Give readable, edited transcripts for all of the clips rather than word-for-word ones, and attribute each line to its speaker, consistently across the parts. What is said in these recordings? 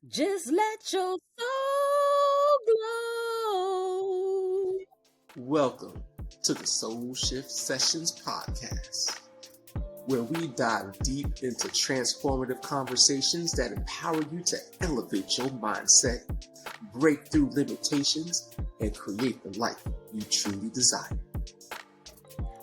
Speaker 1: Just let your soul glow.
Speaker 2: Welcome to the Soul Shift Sessions podcast, where we dive deep into transformative conversations that empower you to elevate your mindset, break through limitations, and create the life you truly desire.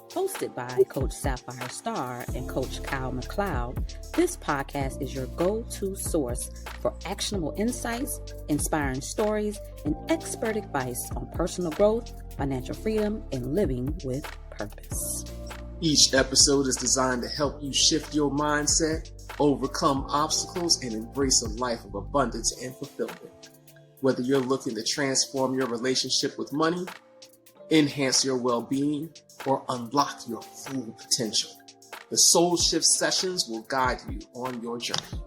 Speaker 1: Hosted by Coach Sapphire Star and Coach Kyle McLeod, this podcast is your go-to source for actionable insights, inspiring stories, and expert advice on personal growth, financial freedom, and living with purpose.
Speaker 2: Each episode is designed to help you shift your mindset, overcome obstacles, and embrace a life of abundance and fulfillment. Whether you're looking to transform your relationship with money, enhance your well-being, or unlock your full potential, the Soul Shift Sessions will guide you on your journey.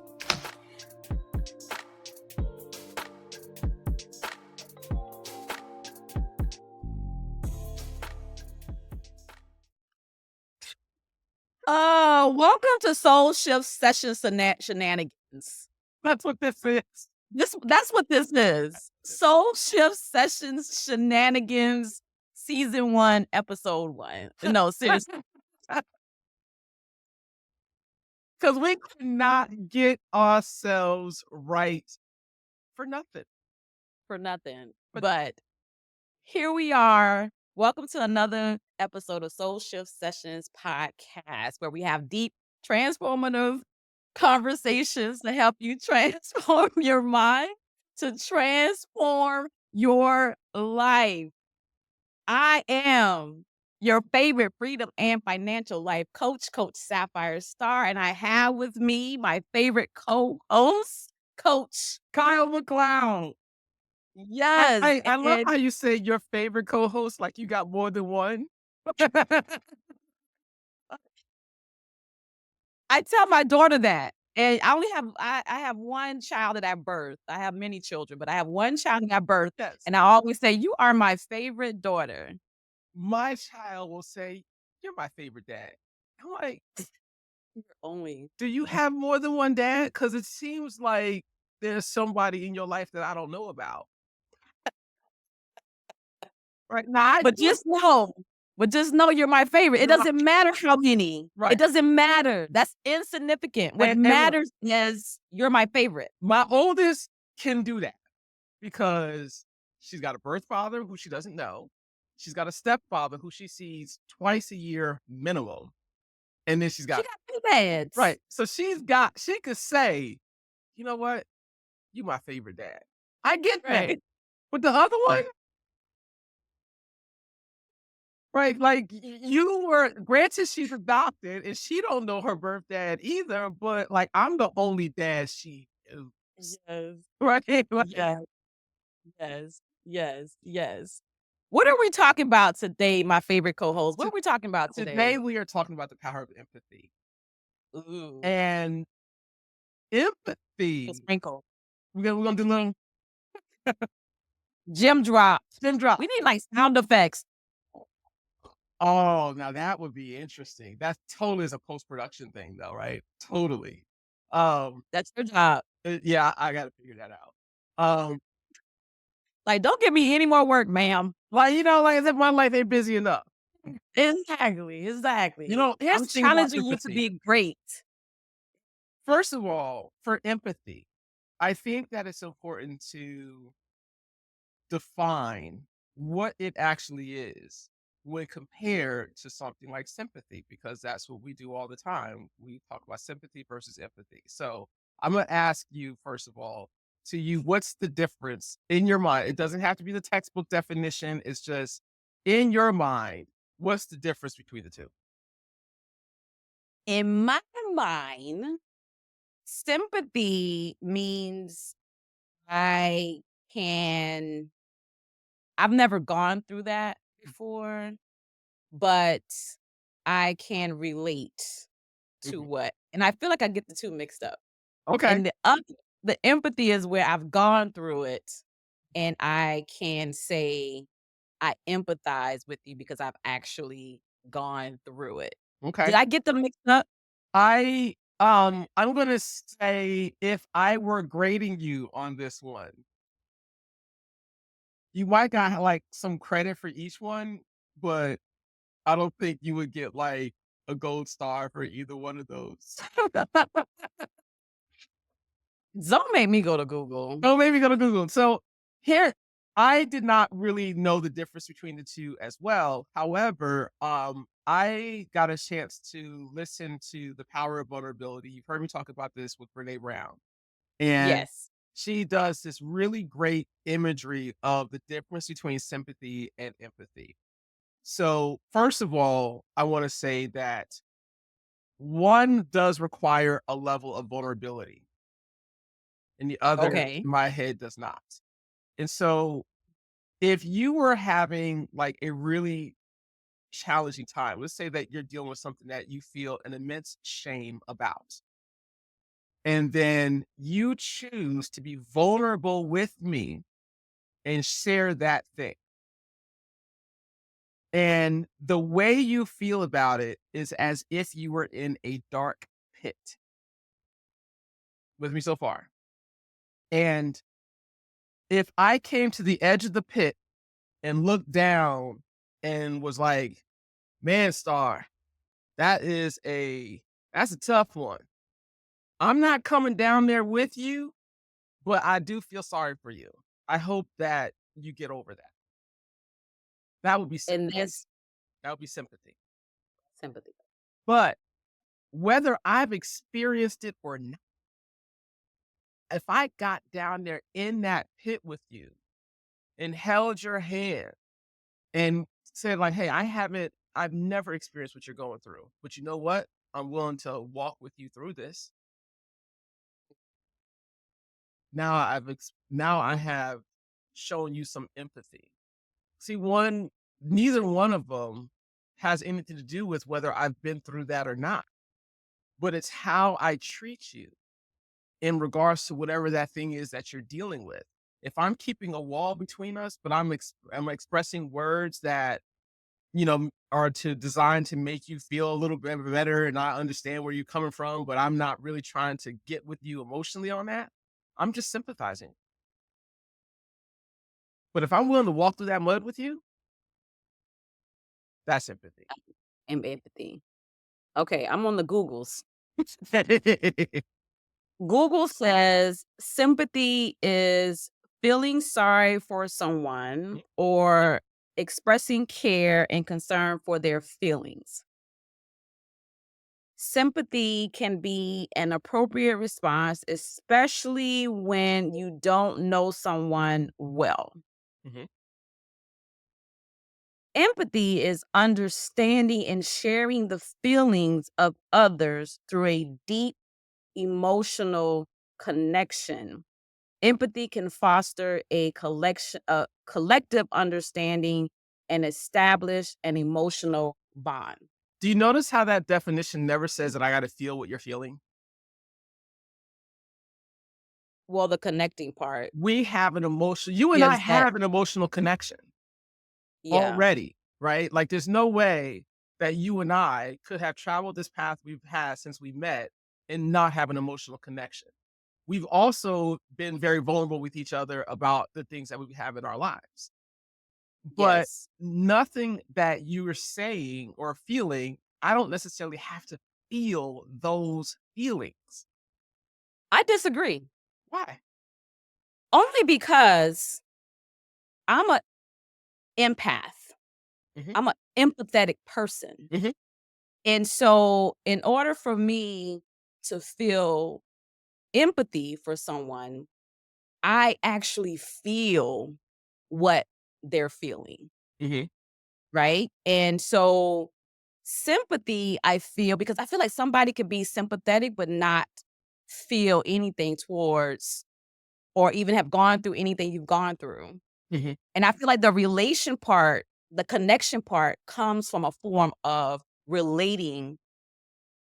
Speaker 3: Welcome to Soul Shift Sessions Shenanigans.
Speaker 4: That's what this is.
Speaker 3: That's what this is. Soul Shift Sessions Shenanigans, Season 1, Episode 1. No, seriously.
Speaker 4: Because we cannot get ourselves right for nothing.
Speaker 3: For nothing. But here we are. Welcome to another episode of Soul Shift Sessions podcast, where we have deep, transformative conversations to help you transform your mind, to transform your life. I am your favorite freedom and financial life coach, Coach Sapphire Star, and I have with me my favorite co-host, Coach
Speaker 4: Kyle McLeod.
Speaker 3: Yes.
Speaker 4: I love how you say your favorite co-host like you got more than one.
Speaker 3: I tell my daughter that. And I have one child that I birthed. I have many children, but I have one child that I birthed.
Speaker 4: Yes.
Speaker 3: And I always say, you are my favorite daughter.
Speaker 4: My child will say, you're my favorite dad. I'm like,
Speaker 3: Only.
Speaker 4: do you have more than one dad? Because it seems like there's somebody in your life that I don't know about. Right now,
Speaker 3: But just know you're my favorite. It doesn't matter how many.
Speaker 4: Right.
Speaker 3: It doesn't matter. That's insignificant. What matters is you're my favorite.
Speaker 4: My oldest can do that because she's got a birth father who she doesn't know. She's got a stepfather who she sees twice a year minimum. And then she got
Speaker 3: two dads.
Speaker 4: Right. So she could say, you know what? You my favorite dad. I get that. But the other one, right, like you were, granted she's adopted and she don't know her birth dad either, but like I'm the only dad she is.
Speaker 3: Yes.
Speaker 4: Right?
Speaker 3: Yes. What are we talking about today, my favorite co-host? What are we talking about today?
Speaker 4: Today we are talking about the power of empathy.
Speaker 3: Ooh.
Speaker 4: And empathy.
Speaker 3: Sprinkle.
Speaker 4: We're gonna do a little
Speaker 3: Gem drop.
Speaker 4: We
Speaker 3: need like sound effects.
Speaker 4: Oh, now that would be interesting. That totally is a post-production thing though, right? Totally.
Speaker 3: That's your job.
Speaker 4: Yeah, I gotta figure that out.
Speaker 3: Like, don't give me any more work, ma'am.
Speaker 4: Like, like as if my life ain't busy enough.
Speaker 3: Exactly.
Speaker 4: I'm
Speaker 3: challenging you to be great.
Speaker 4: First of all, for empathy, I think that it's important to define what it actually is when compared to something like sympathy, because that's what we do all the time. We talk about sympathy versus empathy. So I'm going to ask you, first of all, what's the difference in your mind? It doesn't have to be the textbook definition. It's just in your mind, what's the difference between the two?
Speaker 3: In my mind, sympathy means I've never gone through that before, but I can relate to what, and I feel like I get the two mixed up.
Speaker 4: Okay.
Speaker 3: And the empathy is where I've gone through it and I can say I empathize with you because I've actually gone through it.
Speaker 4: Okay.
Speaker 3: Did I get them mixed up?
Speaker 4: I I'm gonna say if I were grading you on this one, you might got like some credit for each one, but I don't think you would get like a gold star for either one of those.
Speaker 3: Don't make me go to Google.
Speaker 4: Oh, maybe go to Google. So here, I did not really know the difference between the two as well. However, I got a chance to listen to The Power of Vulnerability. You've heard me talk about this with Brené Brown. And
Speaker 3: Yes.
Speaker 4: she does this really great imagery of the difference between sympathy and empathy. So, first of all, I want to say that one does require a level of vulnerability, and the other,
Speaker 3: Okay.
Speaker 4: in my head, does not. And so, if you were having like a really challenging time, let's say that you're dealing with something that you feel an immense shame about, and then you choose to be vulnerable with me and share that thing. And the way you feel about it is as if you were in a dark pit with me so far. And if I came to the edge of the pit and looked down and was like, man, Star, that is that's a tough one. I'm not coming down there with you, but I do feel sorry for you. I hope that you get over that. That would be
Speaker 3: And
Speaker 4: sympathy.
Speaker 3: that's
Speaker 4: That would be sympathy.
Speaker 3: sympathy.
Speaker 4: But whether I've experienced it or not, if I got down there in that pit with you and held your hand and said like, "Hey, I've never experienced what you're going through, but you know what? I'm willing to walk with you through this." Now I have shown you some empathy. See, neither one of them has anything to do with whether I've been through that or not, but it's how I treat you in regards to whatever that thing is that you're dealing with. If I'm keeping a wall between us, but I'm expressing words that, are designed to make you feel a little bit better and I understand where you're coming from, but I'm not really trying to get with you emotionally on that, I'm just sympathizing. But if I'm willing to walk through that mud with you, that's empathy.
Speaker 3: And empathy. Okay, I'm on the Googles. Google says sympathy is feeling sorry for someone or expressing care and concern for their feelings. Sympathy can be an appropriate response, especially when you don't know someone well.
Speaker 4: Mhm.
Speaker 3: Empathy is understanding and sharing the feelings of others through a deep emotional connection. Empathy can foster a collective understanding and establish an emotional bond.
Speaker 4: Do you notice how that definition never says that I got to feel what you're feeling?
Speaker 3: Well, the connecting part
Speaker 4: You and I
Speaker 3: gives that,
Speaker 4: have an emotional connection
Speaker 3: yeah.
Speaker 4: already, right? Like there's no way that you and I could have traveled this path we've had since we met and not have an emotional connection. We've also been very vulnerable with each other about the things that we have in our lives. But
Speaker 3: Yes.
Speaker 4: nothing that you are saying or feeling, I don't necessarily have to feel those feelings.
Speaker 3: I disagree.
Speaker 4: Why?
Speaker 3: Only because I'm a empath.
Speaker 4: Mhm,
Speaker 3: I'm an empathetic person.
Speaker 4: mhm,
Speaker 3: And so in order for me to feel empathy for someone, I actually feel what they're feeling,
Speaker 4: mhm,
Speaker 3: right? And so sympathy, I feel, because I feel like somebody could be sympathetic but not feel anything towards or even have gone through anything you've gone through.
Speaker 4: mhm.
Speaker 3: And I feel like the relation part, the connection part comes from a form of relating.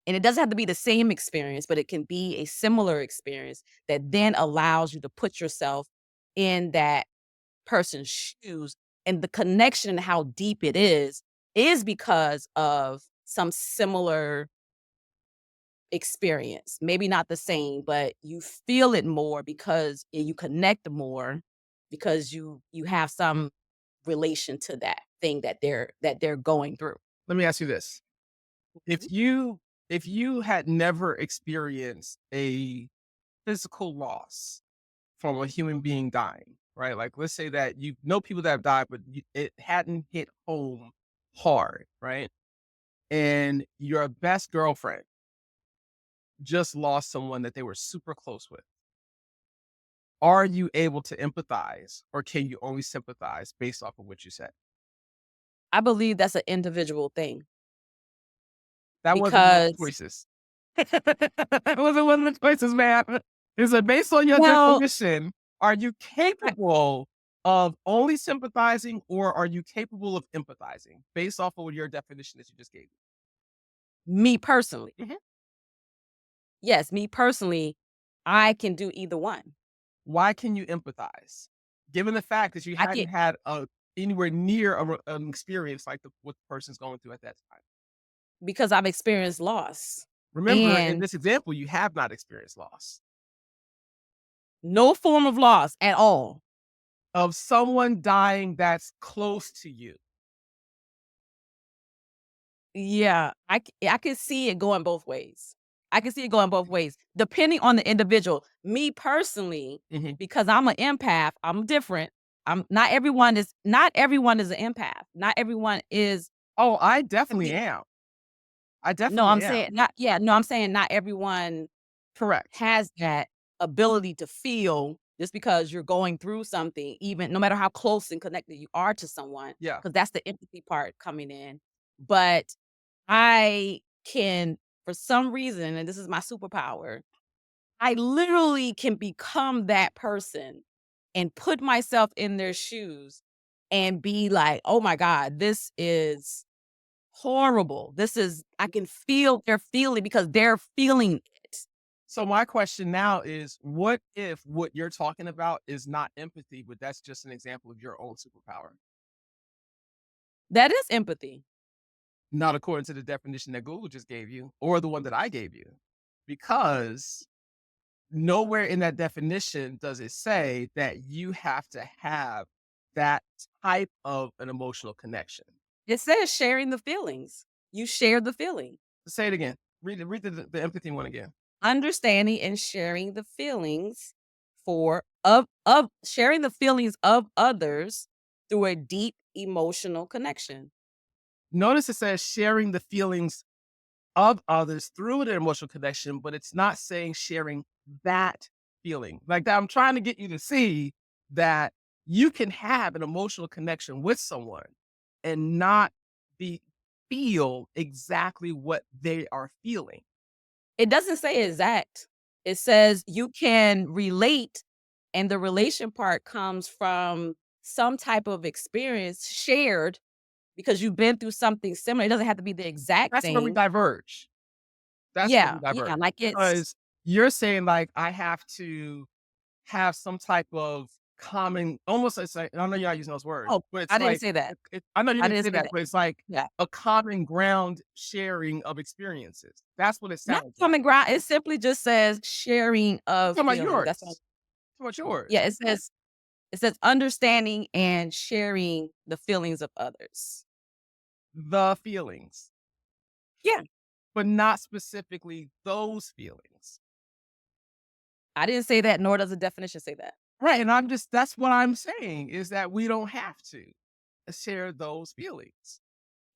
Speaker 3: And it doesn't have to be the same experience, but it can be a similar experience that then allows you to put yourself in that person's shoes. And the connection and how deep it is because of some similar experience. Maybe not the same, but you feel it more because you connect more because you have some relation to that thing that they're going through.
Speaker 4: Let me ask you this.
Speaker 3: Mhm.
Speaker 4: If you had never experienced a physical loss from a human being dying, right? Like, let's say that you know people that have died, but it hadn't hit home hard, right? And your best girlfriend just lost someone that they were super close with. Are you able to empathize, or can you only sympathize based off of what you said?
Speaker 3: I believe that's an individual thing
Speaker 4: That wasn't one of the
Speaker 3: because
Speaker 4: choices. That wasn't one of the choices, man. Is it based on your
Speaker 3: well,
Speaker 4: definition? Are you capable of only sympathizing, or are you capable of empathizing based off of your definition that you just gave
Speaker 3: me personally,
Speaker 4: me? Mhm.
Speaker 3: yes, me personally, I can do either one.
Speaker 4: Why can you empathize? Given the fact that you
Speaker 3: I can
Speaker 4: hadn't had anywhere near an experience like what the person's going through at that time.
Speaker 3: because I've experienced loss
Speaker 4: Remember, in
Speaker 3: and
Speaker 4: this example, you have not experienced loss
Speaker 3: no form of loss at all.
Speaker 4: of someone dying that's close to you.
Speaker 3: Yeah, I can see it going both ways. I can see it going both ways, depending on the individual. Me personally,
Speaker 4: Mhm.
Speaker 3: because I'm an empath, I'm different. I'm not everyone is an empath. Not everyone is
Speaker 4: Oh, I definitely
Speaker 3: happy.
Speaker 4: am. I
Speaker 3: No,
Speaker 4: definitely
Speaker 3: I'm
Speaker 4: am.
Speaker 3: saying not yeah, no, I'm saying not everyone
Speaker 4: Correct.
Speaker 3: has that ability to feel just because you're going through something, even no matter how close and connected you are to someone,
Speaker 4: Yeah.
Speaker 3: because that's the empathy part coming in. But I can, for some reason, and this is my superpower, I literally can become that person and put myself in their shoes and be like, oh my God, this is horrible. I can feel their feeling because they're feeling it.
Speaker 4: So my question now is, what if what you're talking about is not empathy, but that's just an example of your own superpower?
Speaker 3: That is empathy.
Speaker 4: Not according to the definition that Google just gave you or the one that I gave you. Because nowhere in that definition does it say that you have to have that type of an emotional connection.
Speaker 3: It says sharing the feelings. You share the feeling.
Speaker 4: Say it again. Read the empathy one again.
Speaker 3: Understanding and sharing the feelings of sharing the feelings of others through a deep emotional connection.
Speaker 4: Notice it says sharing the feelings of others through an emotional connection, but it's not saying sharing that feeling. Like that, I'm trying to get you to see that you can have an emotional connection with someone and not be feel exactly what they are feeling.
Speaker 3: It doesn't say exact. It says you can relate, and the relation part comes from some type of experience shared because you've been through something similar. It doesn't have to be the exact
Speaker 4: That's where we
Speaker 3: thing.
Speaker 4: diverge. That's where we
Speaker 3: Yeah, yeah,
Speaker 4: diverge
Speaker 3: like it's
Speaker 4: because you're saying like I have to have some type of common, almost it's like, I know you're not using those words,
Speaker 3: oh,
Speaker 4: but
Speaker 3: I
Speaker 4: it's
Speaker 3: didn't
Speaker 4: like
Speaker 3: say that.
Speaker 4: I know you
Speaker 3: I
Speaker 4: didn't
Speaker 3: didn't
Speaker 4: say
Speaker 3: say
Speaker 4: that,
Speaker 3: that.
Speaker 4: but it's like
Speaker 3: Yeah.
Speaker 4: a common ground sharing of experiences. That's what it
Speaker 3: Not
Speaker 4: sounds like.
Speaker 3: common ground. It simply just says sharing
Speaker 4: I'm
Speaker 3: of
Speaker 4: talking about
Speaker 3: feelings. That's all.
Speaker 4: yours. I'm talking about yours.
Speaker 3: Yeah, it says understanding and sharing the feelings of others.
Speaker 4: The feelings,
Speaker 3: Yeah.
Speaker 4: but not specifically those feelings.
Speaker 3: I didn't say that, nor does the definition say that.
Speaker 4: Right. And that's what I'm saying is that we don't have to share those feelings.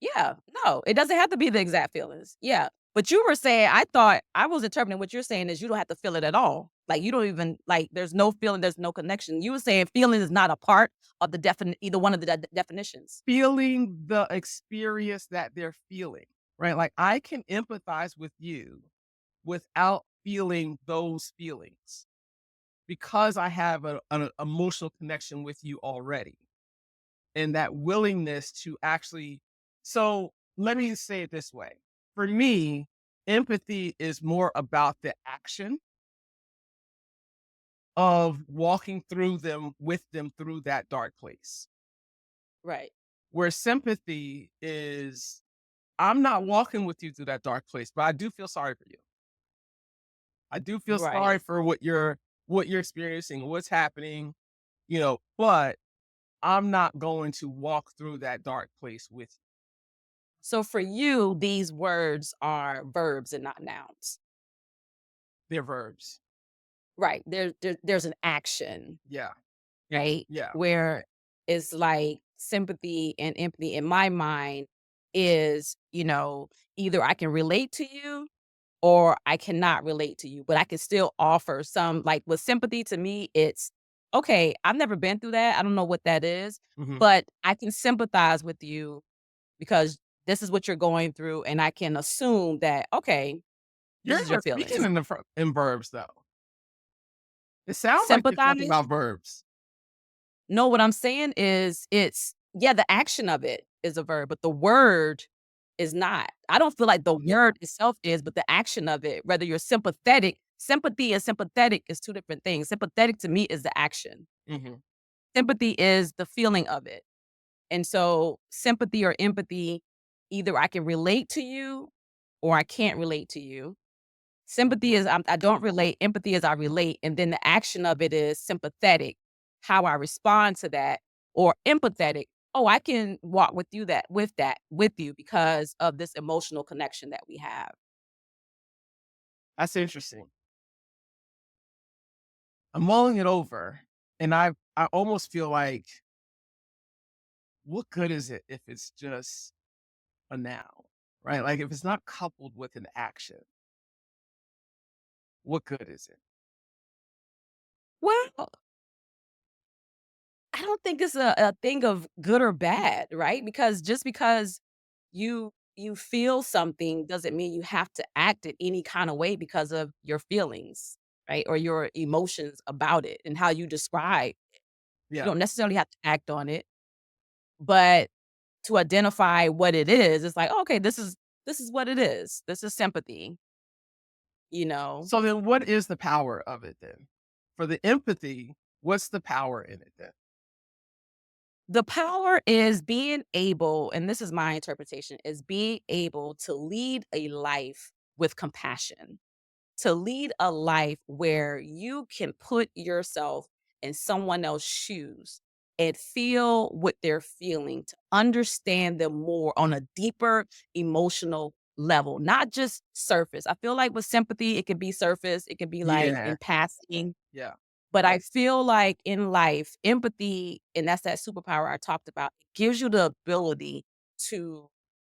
Speaker 3: Yeah, no, it doesn't have to be the exact feelings. Yeah. But you were saying, I thought I was interpreting what you're saying is you don't have to feel it at all. Like you don't even like there's no feeling, there's no connection. You were saying feeling is not a part of the either one of the definitions.
Speaker 4: Feeling the experience that they're feeling, right? Like I can empathize with you without feeling those feelings because I have an emotional connection with you already and that willingness to actually. So let me say it this way. For me, empathy is more about the action of walking through them with them through that dark place.
Speaker 3: Right.
Speaker 4: Where sympathy is, I'm not walking with you through that dark place, but I do feel sorry for you. I do feel
Speaker 3: Right.
Speaker 4: sorry for what you're experiencing, what's happening, but I'm not going to walk through that dark place with you.
Speaker 3: So for you, these words are verbs and not nouns.
Speaker 4: They're verbs.
Speaker 3: Right. There's an action,
Speaker 4: Yeah.
Speaker 3: right?
Speaker 4: Yeah.
Speaker 3: Where it's like sympathy and empathy in my mind is, either I can relate to you or I cannot relate to you, but I can still offer some like with sympathy to me, it's okay, I've never been through that. I don't know what that is,
Speaker 4: Mhm.
Speaker 3: but I can sympathize with you because this is what you're going through. And I can assume that, okay, this
Speaker 4: You're
Speaker 3: is your
Speaker 4: not speaking
Speaker 3: feelings.
Speaker 4: in verbs, though. It sounds like you're talking
Speaker 3: Sympathize.
Speaker 4: about verbs.
Speaker 3: No, what I'm saying is yeah, the action of it is a verb, but the word is not. I don't feel like the word itself is, but the action of it, whether you're sympathetic, sympathy and sympathetic is two different things. Sympathetic to me is the action.
Speaker 4: Mhm.
Speaker 3: Sympathy is the feeling of it. And so sympathy or empathy, either I can relate to you or I can't relate to you. Sympathy is I don't relate, empathy is I relate, and then the action of it is sympathetic, how I respond to that, or empathetic. Oh, I can walk with you because of this emotional connection that we have.
Speaker 4: That's interesting. I'm mulling it over, and I almost feel like, what good is it if it's just a noun, right? Like, if it's not coupled with an action, what good is it?
Speaker 3: Well, I don't think it's a thing of good or bad, right? Because just because you feel something doesn't mean you have to act in any kind of way because of your feelings, right? Or your emotions about it and how you describe. You
Speaker 4: Yeah.
Speaker 3: don't necessarily have to act on it, but to identify what it is, it's like, "Okay, this is what it is. This is sympathy," you know?
Speaker 4: So then what is the power of it then? For the empathy, what's the power in it then?
Speaker 3: The power is being able, and this is my interpretation, is being able to lead a life with compassion. To lead a life where you can put yourself in someone else's shoes and feel what they're feeling, to understand them more on a deeper emotional level, not just surface. I feel like with sympathy, it can be surface, it can be like
Speaker 4: Yeah.
Speaker 3: in passing,
Speaker 4: Yeah.
Speaker 3: but I feel like in life, empathy, and that's that superpower I talked about, it gives you the ability to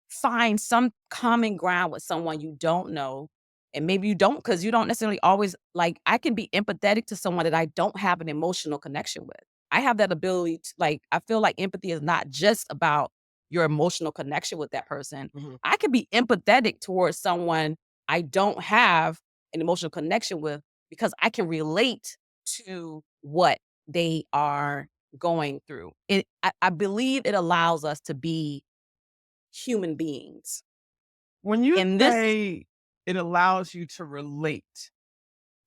Speaker 3: find some common ground with someone you don't know. And maybe you don't, because you don't necessarily always like, I can be empathetic to someone that I don't have an emotional connection with. I have that ability to like, I feel like empathy is not just about your emotional connection with that person.
Speaker 4: Mhm.
Speaker 3: I can be empathetic towards someone I don't have an emotional connection with because I can relate to what they are going through. I believe it allows us to be human beings.
Speaker 4: When you
Speaker 3: And this
Speaker 4: say it allows you to relate,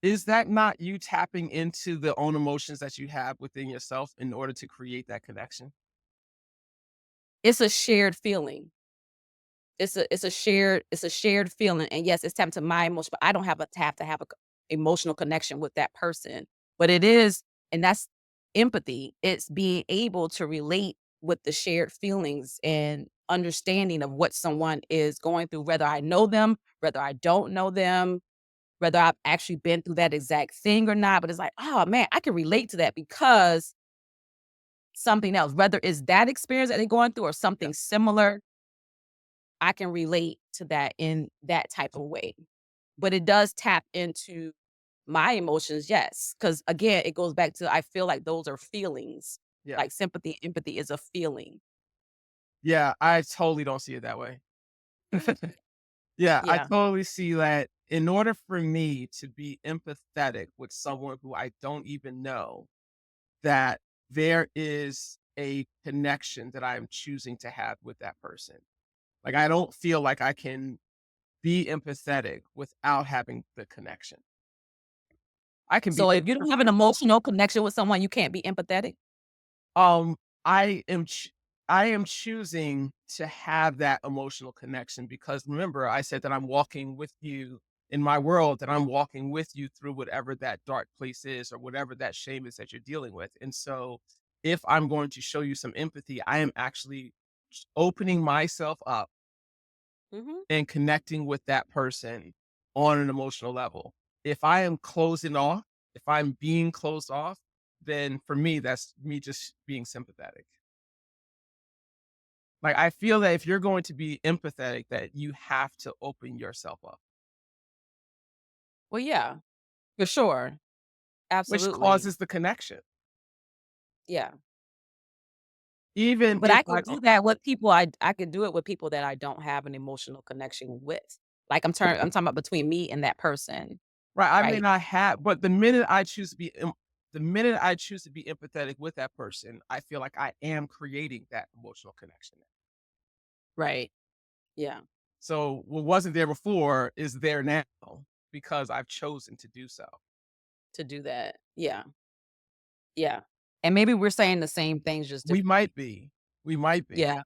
Speaker 4: is that not you tapping into the own emotions that you have within yourself in order to create that connection?
Speaker 3: it's a shared feeling. It's a shared feeling. And yes, it's tapped to my emotion, but I don't have to have a emotional connection with that person. But it is, and that's empathy. It's being able to relate with the shared feelings and understanding of what someone is going through, whether I know them, whether I don't know them, whether I've actually been through that exact thing or not. But it's like, oh man, I can relate to that because something else, whether it's that experience that they're going through or
Speaker 4: Yeah.
Speaker 3: something similar, I can relate to that in that type of way. But it does tap into my emotions, yes. Because again, it goes back to I feel like those are feelings.
Speaker 4: Yeah.
Speaker 3: Like sympathy, empathy is a feeling.
Speaker 4: Yeah, I totally don't see it that way. Yeah, I
Speaker 3: Yeah.
Speaker 4: totally see that in order for me to be empathetic with someone who I don't even know, that there is a connection that I am choosing to have with that person. Like, I don't feel like I can be empathetic without having the connection. I can be
Speaker 3: So if you don't have an
Speaker 4: empathetic.
Speaker 3: emotional connection with someone, you can't be empathetic.
Speaker 4: Um, I am ch I am choosing to have that emotional connection because remember I said that I'm walking with you in my world that I'm walking with you through whatever that dark place is or whatever that shame is that you're dealing with. And so if I'm going to show you some empathy, I am actually opening myself up
Speaker 3: Mm-hmm.
Speaker 4: and connecting with that person on an emotional level. If I am closing off, if I'm being closed off, then for me, that's me just being sympathetic. Like, I feel that if you're going to be empathetic, that you have to open yourself up,
Speaker 3: Well, yeah, for sure.
Speaker 4: which
Speaker 3: Absolutely.
Speaker 4: causes the connection.
Speaker 3: Yeah.
Speaker 4: Even
Speaker 3: But
Speaker 4: if
Speaker 3: I
Speaker 4: I
Speaker 3: can do
Speaker 4: don't,
Speaker 3: that with people I could do it with people that I don't have an emotional connection with. Like, I'm talking about between me and that person,
Speaker 4: right? I may
Speaker 3: right?
Speaker 4: not have, but the minute I choose to be, the minute I choose to be empathetic with that person, I feel like I am creating that emotional connection.
Speaker 3: Right. Yeah.
Speaker 4: So what wasn't there before is there now because I've chosen to do so.
Speaker 3: To do that. Yeah. Yeah. And maybe we're saying the same things, just
Speaker 4: We
Speaker 3: different.
Speaker 4: might be. We might be.
Speaker 3: Yeah.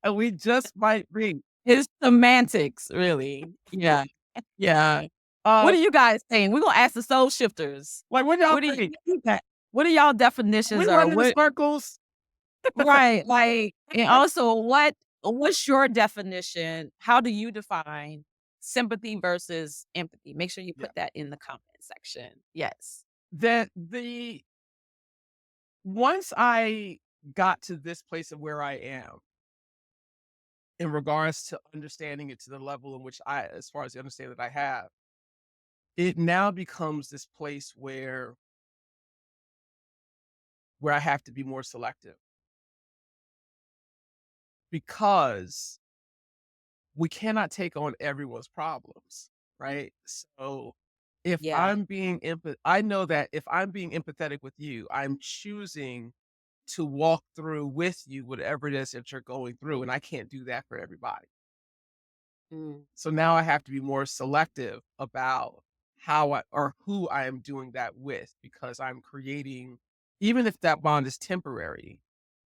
Speaker 4: And we just might be.
Speaker 3: It's semantics, really. Yeah. Yeah. What
Speaker 4: Uh,
Speaker 3: are you guys saying? We're gonna ask the soul shifters.
Speaker 4: like, what y'all
Speaker 3: What do you
Speaker 4: think?
Speaker 3: what are y'all
Speaker 4: We
Speaker 3: definitions, or
Speaker 4: running in
Speaker 3: what,
Speaker 4: circles?
Speaker 3: right, like, and also what's your definition? How do you define sympathy versus empathy? Make sure you
Speaker 4: Yeah.
Speaker 3: put that in the comment section. Yes.
Speaker 4: That the once I got to this place of where I am in regards to understanding it to the level in which as far as the understanding that I have, it now becomes this place where I have to be more selective because we cannot take on everyone's problems, right? So if
Speaker 3: Yeah.
Speaker 4: I'm being I know that if I'm being empathetic with you, I'm choosing to walk through with you whatever it is that you're going through, and I can't do that for everybody.
Speaker 3: Mm.
Speaker 4: So now I have to be more selective about how I or who I am doing that with because I'm creating, even if that bond is temporary,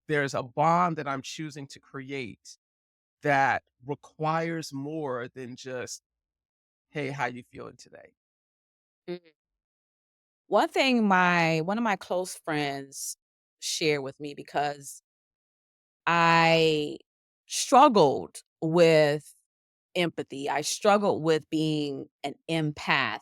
Speaker 4: there's a bond that I'm choosing to create that requires more than just, "Hey, how you feeling today?"
Speaker 3: Mm. One of my close friends shared with me, because I struggled with empathy. I struggled with being an empath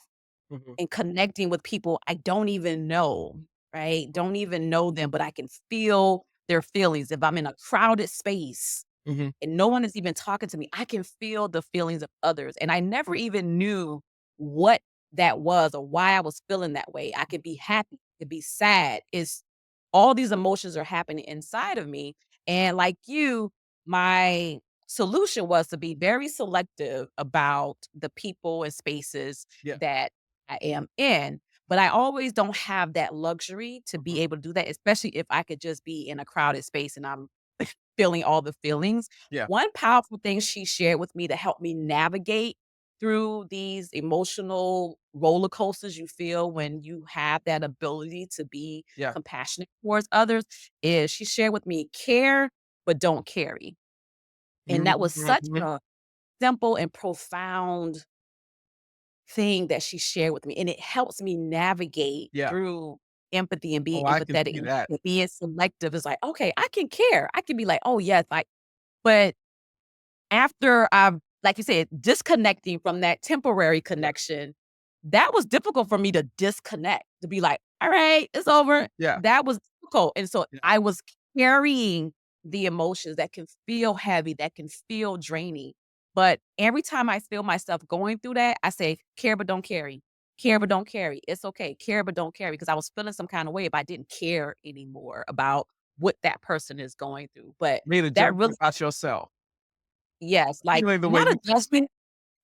Speaker 4: Mhm,
Speaker 3: and connecting with people I don't even know, right? Don't even know them, but I can feel their feelings. If I'm in a crowded space
Speaker 4: mhm,
Speaker 3: and no one is even talking to me, I can feel the feelings of others. And I never even knew what that was or why I was feeling that way. I could be happy, could be sad. It's all these emotions are happening inside of me. And like you, my solution was to be very selective about the people and spaces
Speaker 4: yeah,
Speaker 3: that I am in. But I always don't have that luxury to be
Speaker 4: mhm,
Speaker 3: able to do that, especially if I could just be in a crowded space and I'm feeling all the feelings.
Speaker 4: yeah,
Speaker 3: One powerful thing she shared with me to help me navigate through these emotional roller coasters you feel when you have that ability to be
Speaker 4: yeah,
Speaker 3: compassionate towards others is, she shared with me, care, but don't carry. And that was such
Speaker 4: mhm,
Speaker 3: a simple and profound thing that she shared with me. And it helps me navigate
Speaker 4: yeah.
Speaker 3: through empathy and being
Speaker 4: Oh, I can
Speaker 3: empathetic
Speaker 4: see
Speaker 3: and
Speaker 4: that.
Speaker 3: being selective. Is like, okay, I can care. I can be like, oh yes, like, but after I've, like you said, disconnecting from that temporary
Speaker 4: Yeah,
Speaker 3: connection, that was difficult for me to disconnect, to be like, all right, it's over.
Speaker 4: yeah,
Speaker 3: That was difficult. And so
Speaker 4: yeah,
Speaker 3: I was carrying the emotions that can feel heavy, that can feel draining. But every time I feel myself going through that, I say, care but don't carry. Care but don't carry. It's okay. Care but don't carry. Because I was feeling some kind of way if I didn't care anymore about what that person is going through. But
Speaker 4: made a
Speaker 3: that
Speaker 4: judgment
Speaker 3: really,
Speaker 4: about yourself,
Speaker 3: yes, like,
Speaker 4: feeling the way
Speaker 3: not a
Speaker 4: you feel.
Speaker 3: judgment.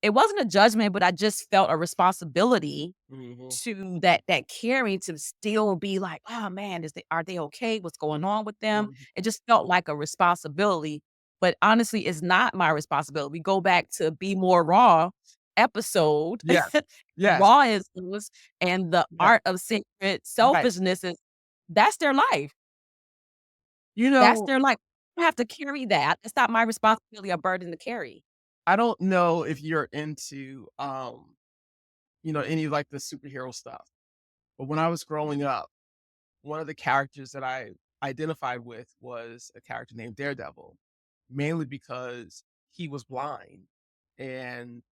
Speaker 3: It wasn't a judgment, but I just felt a responsibility
Speaker 4: Mhm,
Speaker 3: to that caring, to still be like, "Oh, man, are they okay? What's going on with them?"
Speaker 4: mhm.
Speaker 3: It just felt like a responsibility, but honestly, it's not my responsibility. We go back to Be More Raw episode.
Speaker 4: Yes, yes,
Speaker 3: Raw is, and the
Speaker 4: yeah,
Speaker 3: art of sacred
Speaker 4: right.
Speaker 3: selfishness is, that's their life.
Speaker 4: You
Speaker 3: That's
Speaker 4: know,
Speaker 3: their life. I don't have to carry that. It's not my responsibility or burden to carry.
Speaker 4: I don't know if you're into any like the superhero stuff, but when I was growing up, one of the characters that I identified with was a character named Daredevil, mainly because he was blind and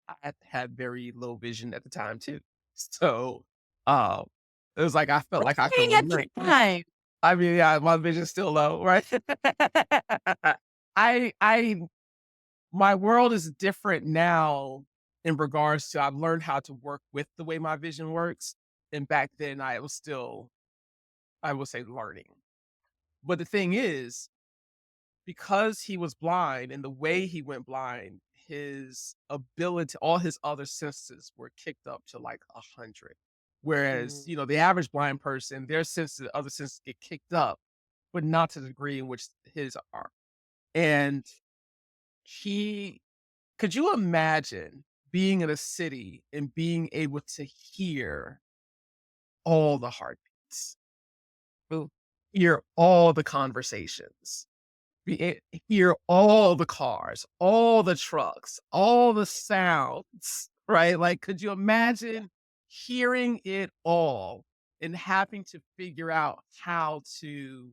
Speaker 4: I had very low vision at the time too. So, um, it was like I felt like I could
Speaker 3: Waiting at the
Speaker 4: relate.
Speaker 3: time.
Speaker 4: I mean, yeah, my vision's still low, right? I my world is different now in regards to I've learned how to work with the way my vision works. And back then I was still, I would say, learning. But the thing is, because he was blind and the way he went blind, his ability, all his other senses were kicked up to like 100. Whereas,
Speaker 3: Mm.
Speaker 4: the average blind person, their senses, other senses get kicked up, but not to the degree in which his are. And he, could you imagine being in a city and being able to hear all the heartbeats,
Speaker 3: Ooh.
Speaker 4: hear all the conversations, hear all the cars, all the trucks, all the sounds, right? Like, could you imagine hearing it all and having to figure out how to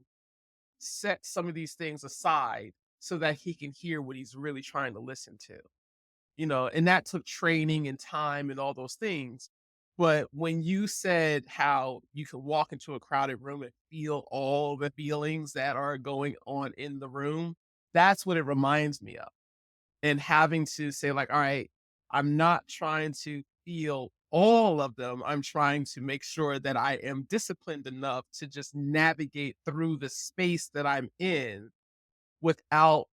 Speaker 4: set some of these things aside so that he can hear what he's really trying to listen to? And that took training and time and all those things. But when you said how you can walk into a crowded room and feel all the feelings that are going on in the room, that's what it reminds me of. And having to say, like, all right, I'm not trying to feel all of them. I'm trying to make sure that I am disciplined enough to just navigate through the space that I'm in without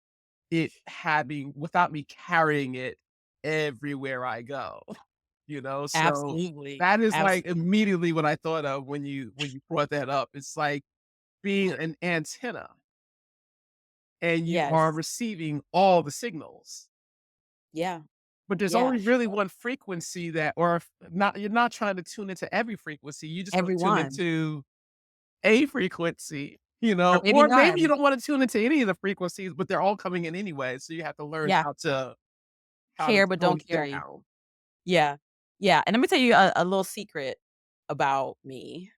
Speaker 4: without me carrying it everywhere I go, So
Speaker 3: Absolutely.
Speaker 4: that is like
Speaker 3: Absolutely.
Speaker 4: immediately what I thought of when you brought that up. It's like being an antenna and you are
Speaker 3: Yes.
Speaker 4: receiving all the signals.
Speaker 3: Yeah.
Speaker 4: But there's
Speaker 3: Yeah.
Speaker 4: only really one frequency that, or if not, you're not trying to tune into every frequency. You just want to tune
Speaker 3: Everyone.
Speaker 4: into a frequency,
Speaker 3: Or maybe
Speaker 4: or maybe you
Speaker 3: none.
Speaker 4: don't want to tune into any of the frequencies, but they're all coming in anyway. So you have to learn
Speaker 3: Yeah.
Speaker 4: how to
Speaker 3: Care but
Speaker 4: tone
Speaker 3: don't
Speaker 4: it
Speaker 3: carry.
Speaker 4: down.
Speaker 3: Yeah. Yeah. And let me tell you a little secret about me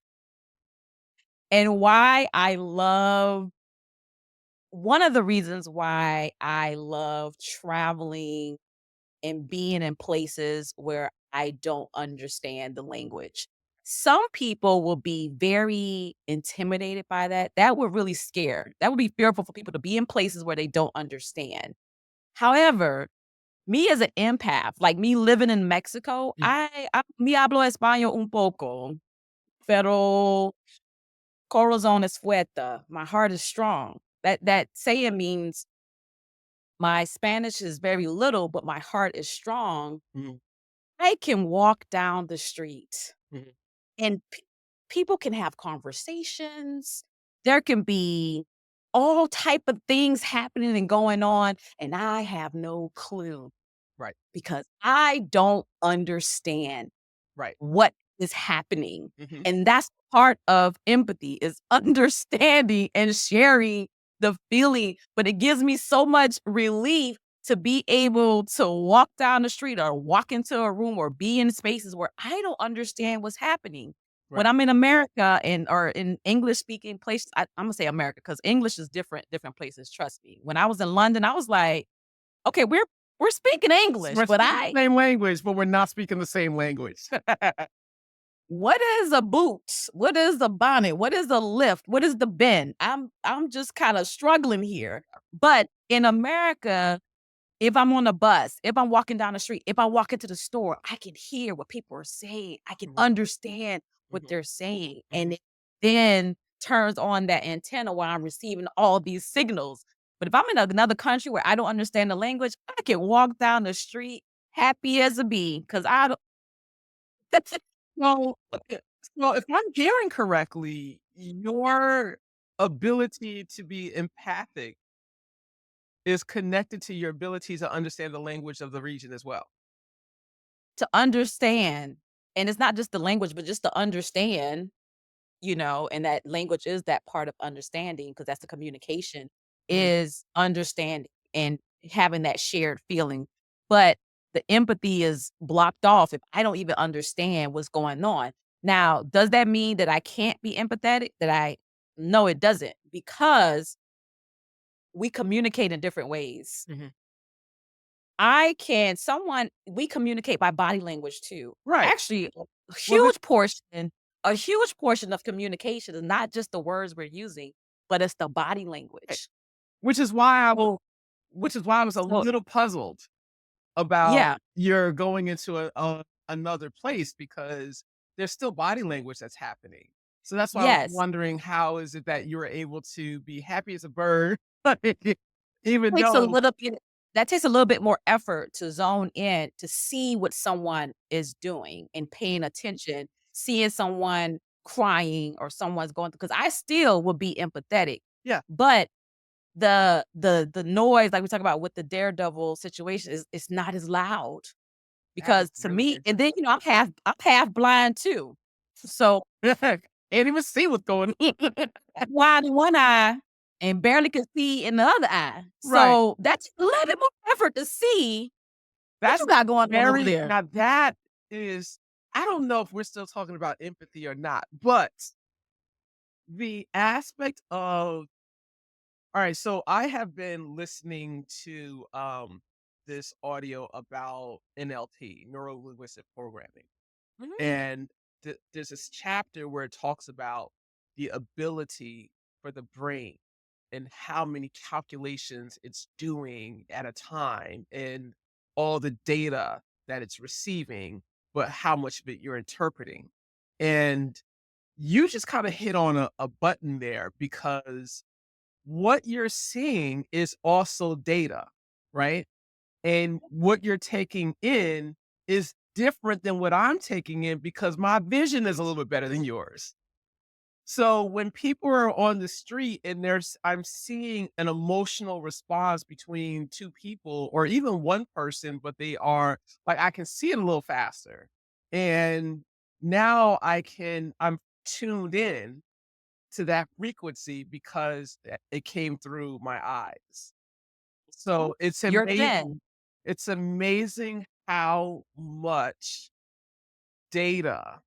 Speaker 3: and why I love one of the reasons why I love traveling and being in places where I don't understand the language. Some people will be very intimidated by that. That would really scare. That would be fearful for people to be in places where they don't understand. However, me as an empath, like me living in Mexico,
Speaker 4: Mhm.
Speaker 3: me hablo español un poco, pero corazón es fuerte. My heart is strong. That saying means my Spanish is very little, but my heart is strong.
Speaker 4: Mhm.
Speaker 3: I can walk down the street
Speaker 4: Mhm.
Speaker 3: and people can have conversations. There can be all type of things happening and going on, and I have no clue
Speaker 4: Right.
Speaker 3: because I don't understand
Speaker 4: Right.
Speaker 3: what is happening.
Speaker 4: Mhm.
Speaker 3: And that's part of empathy is understanding and sharing the feeling. But it gives me so much relief to be able to walk down the street or walk into a room or be in spaces where I don't understand what's happening. When
Speaker 4: Right.
Speaker 3: I'm in America or in English speaking places, I'm gonna say America because English is different places. Trust me. When I was in London, I was like, okay, we're speaking English,
Speaker 4: We're
Speaker 3: but
Speaker 4: speaking the same language, but we're not speaking the same language.
Speaker 3: what is a boot? What is a bonnet? What is a lift? What is the bend? I'm just kind of struggling here. But in America, if I'm on a bus, if I'm walking down the street, if I walk into the store, I can hear what people are saying. I can
Speaker 4: Mhm.
Speaker 3: understand what
Speaker 4: Mhm.
Speaker 3: they're saying. And
Speaker 4: Mhm.
Speaker 3: it then turns on that antenna where I'm receiving all these signals. But if I'm in another country where I don't understand the language, I can walk down the street happy as a bee because I don't.
Speaker 4: Well, well, if I'm hearing correctly, your ability to be empathic is connected to your ability to understand the language of the region as well.
Speaker 3: To understand, and it's not just the language, but just to understand, and that language is that part of understanding because that's the communication,
Speaker 4: Mhm.
Speaker 3: is understanding and having that shared feeling. but the empathy is blocked off if I don't even understand what's going on. Now, does that mean that I can't be empathetic? No, it doesn't, because we communicate in different ways.
Speaker 4: Mhm.
Speaker 3: We communicate by body language too.
Speaker 4: Right.
Speaker 3: Actually, a
Speaker 4: Well,
Speaker 3: huge portion of communication is not just the words we're using, but it's the body language.
Speaker 4: which is why
Speaker 3: So
Speaker 4: I was a
Speaker 3: so
Speaker 4: little puzzled about
Speaker 3: yeah,
Speaker 4: you're going into another place, because there's still body language that's happening. So that's why I was
Speaker 3: yes.
Speaker 4: wondering, how is it that you're able to be happy as a bird, even
Speaker 3: Takes a
Speaker 4: though
Speaker 3: little bit that takes a little bit more effort to zone in, to see what someone is doing and paying attention, seeing someone crying or someone's going through, because I still will be empathetic,
Speaker 4: yeah,
Speaker 3: but the noise, like we talk about with the daredevil situation, is it's not as loud,
Speaker 4: that is
Speaker 3: because to
Speaker 4: really
Speaker 3: me, and then,
Speaker 4: interesting.
Speaker 3: I'm half blind too. So
Speaker 4: Can't even see what's going on.
Speaker 3: blind in one eye and barely can see in the other eye.
Speaker 4: Right.
Speaker 3: So that's a little bit more effort to see what
Speaker 4: That's
Speaker 3: you got going on over
Speaker 4: very
Speaker 3: there.
Speaker 4: now that is, I don't know if we're still talking about empathy or not, but the aspect of, all right, so I have been listening to this audio about NLP, neuro linguistic programming.
Speaker 3: Mhm.
Speaker 4: And there's this chapter where it talks about the ability for the brain and how many calculations it's doing at a time, and all the data that it's receiving, but how much of it you're interpreting. And you just kind of hit on a button there, because what you're seeing is also data, right? And what you're taking in is different than what I'm taking in, because my vision is a little bit better than yours. So when people are on the street and I'm seeing an emotional response between two people or even one person, but they are like, I can see it a little faster. And now I'm tuned in to that frequency because it came through my eyes. So
Speaker 3: You're thin.
Speaker 4: it's amazing how much data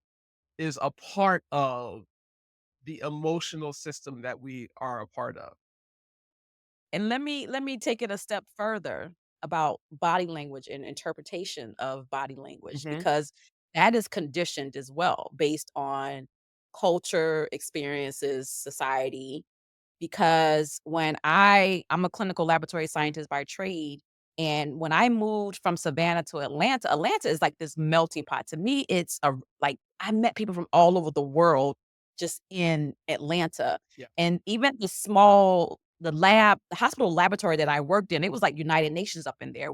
Speaker 4: is a part of the emotional system that we are a part of.
Speaker 3: And let me take it a step further about body language and interpretation of body language,
Speaker 4: Mhm.
Speaker 3: because that is conditioned as well based on culture, experiences, society. Because I'm a clinical laboratory scientist by trade, and when I moved from Savannah to Atlanta, Atlanta is like this melting pot. To me, it's like I met people from all over the world just in Atlanta.
Speaker 4: Yeah.
Speaker 3: And even the hospital laboratory that I worked in, it was like United Nations up in there.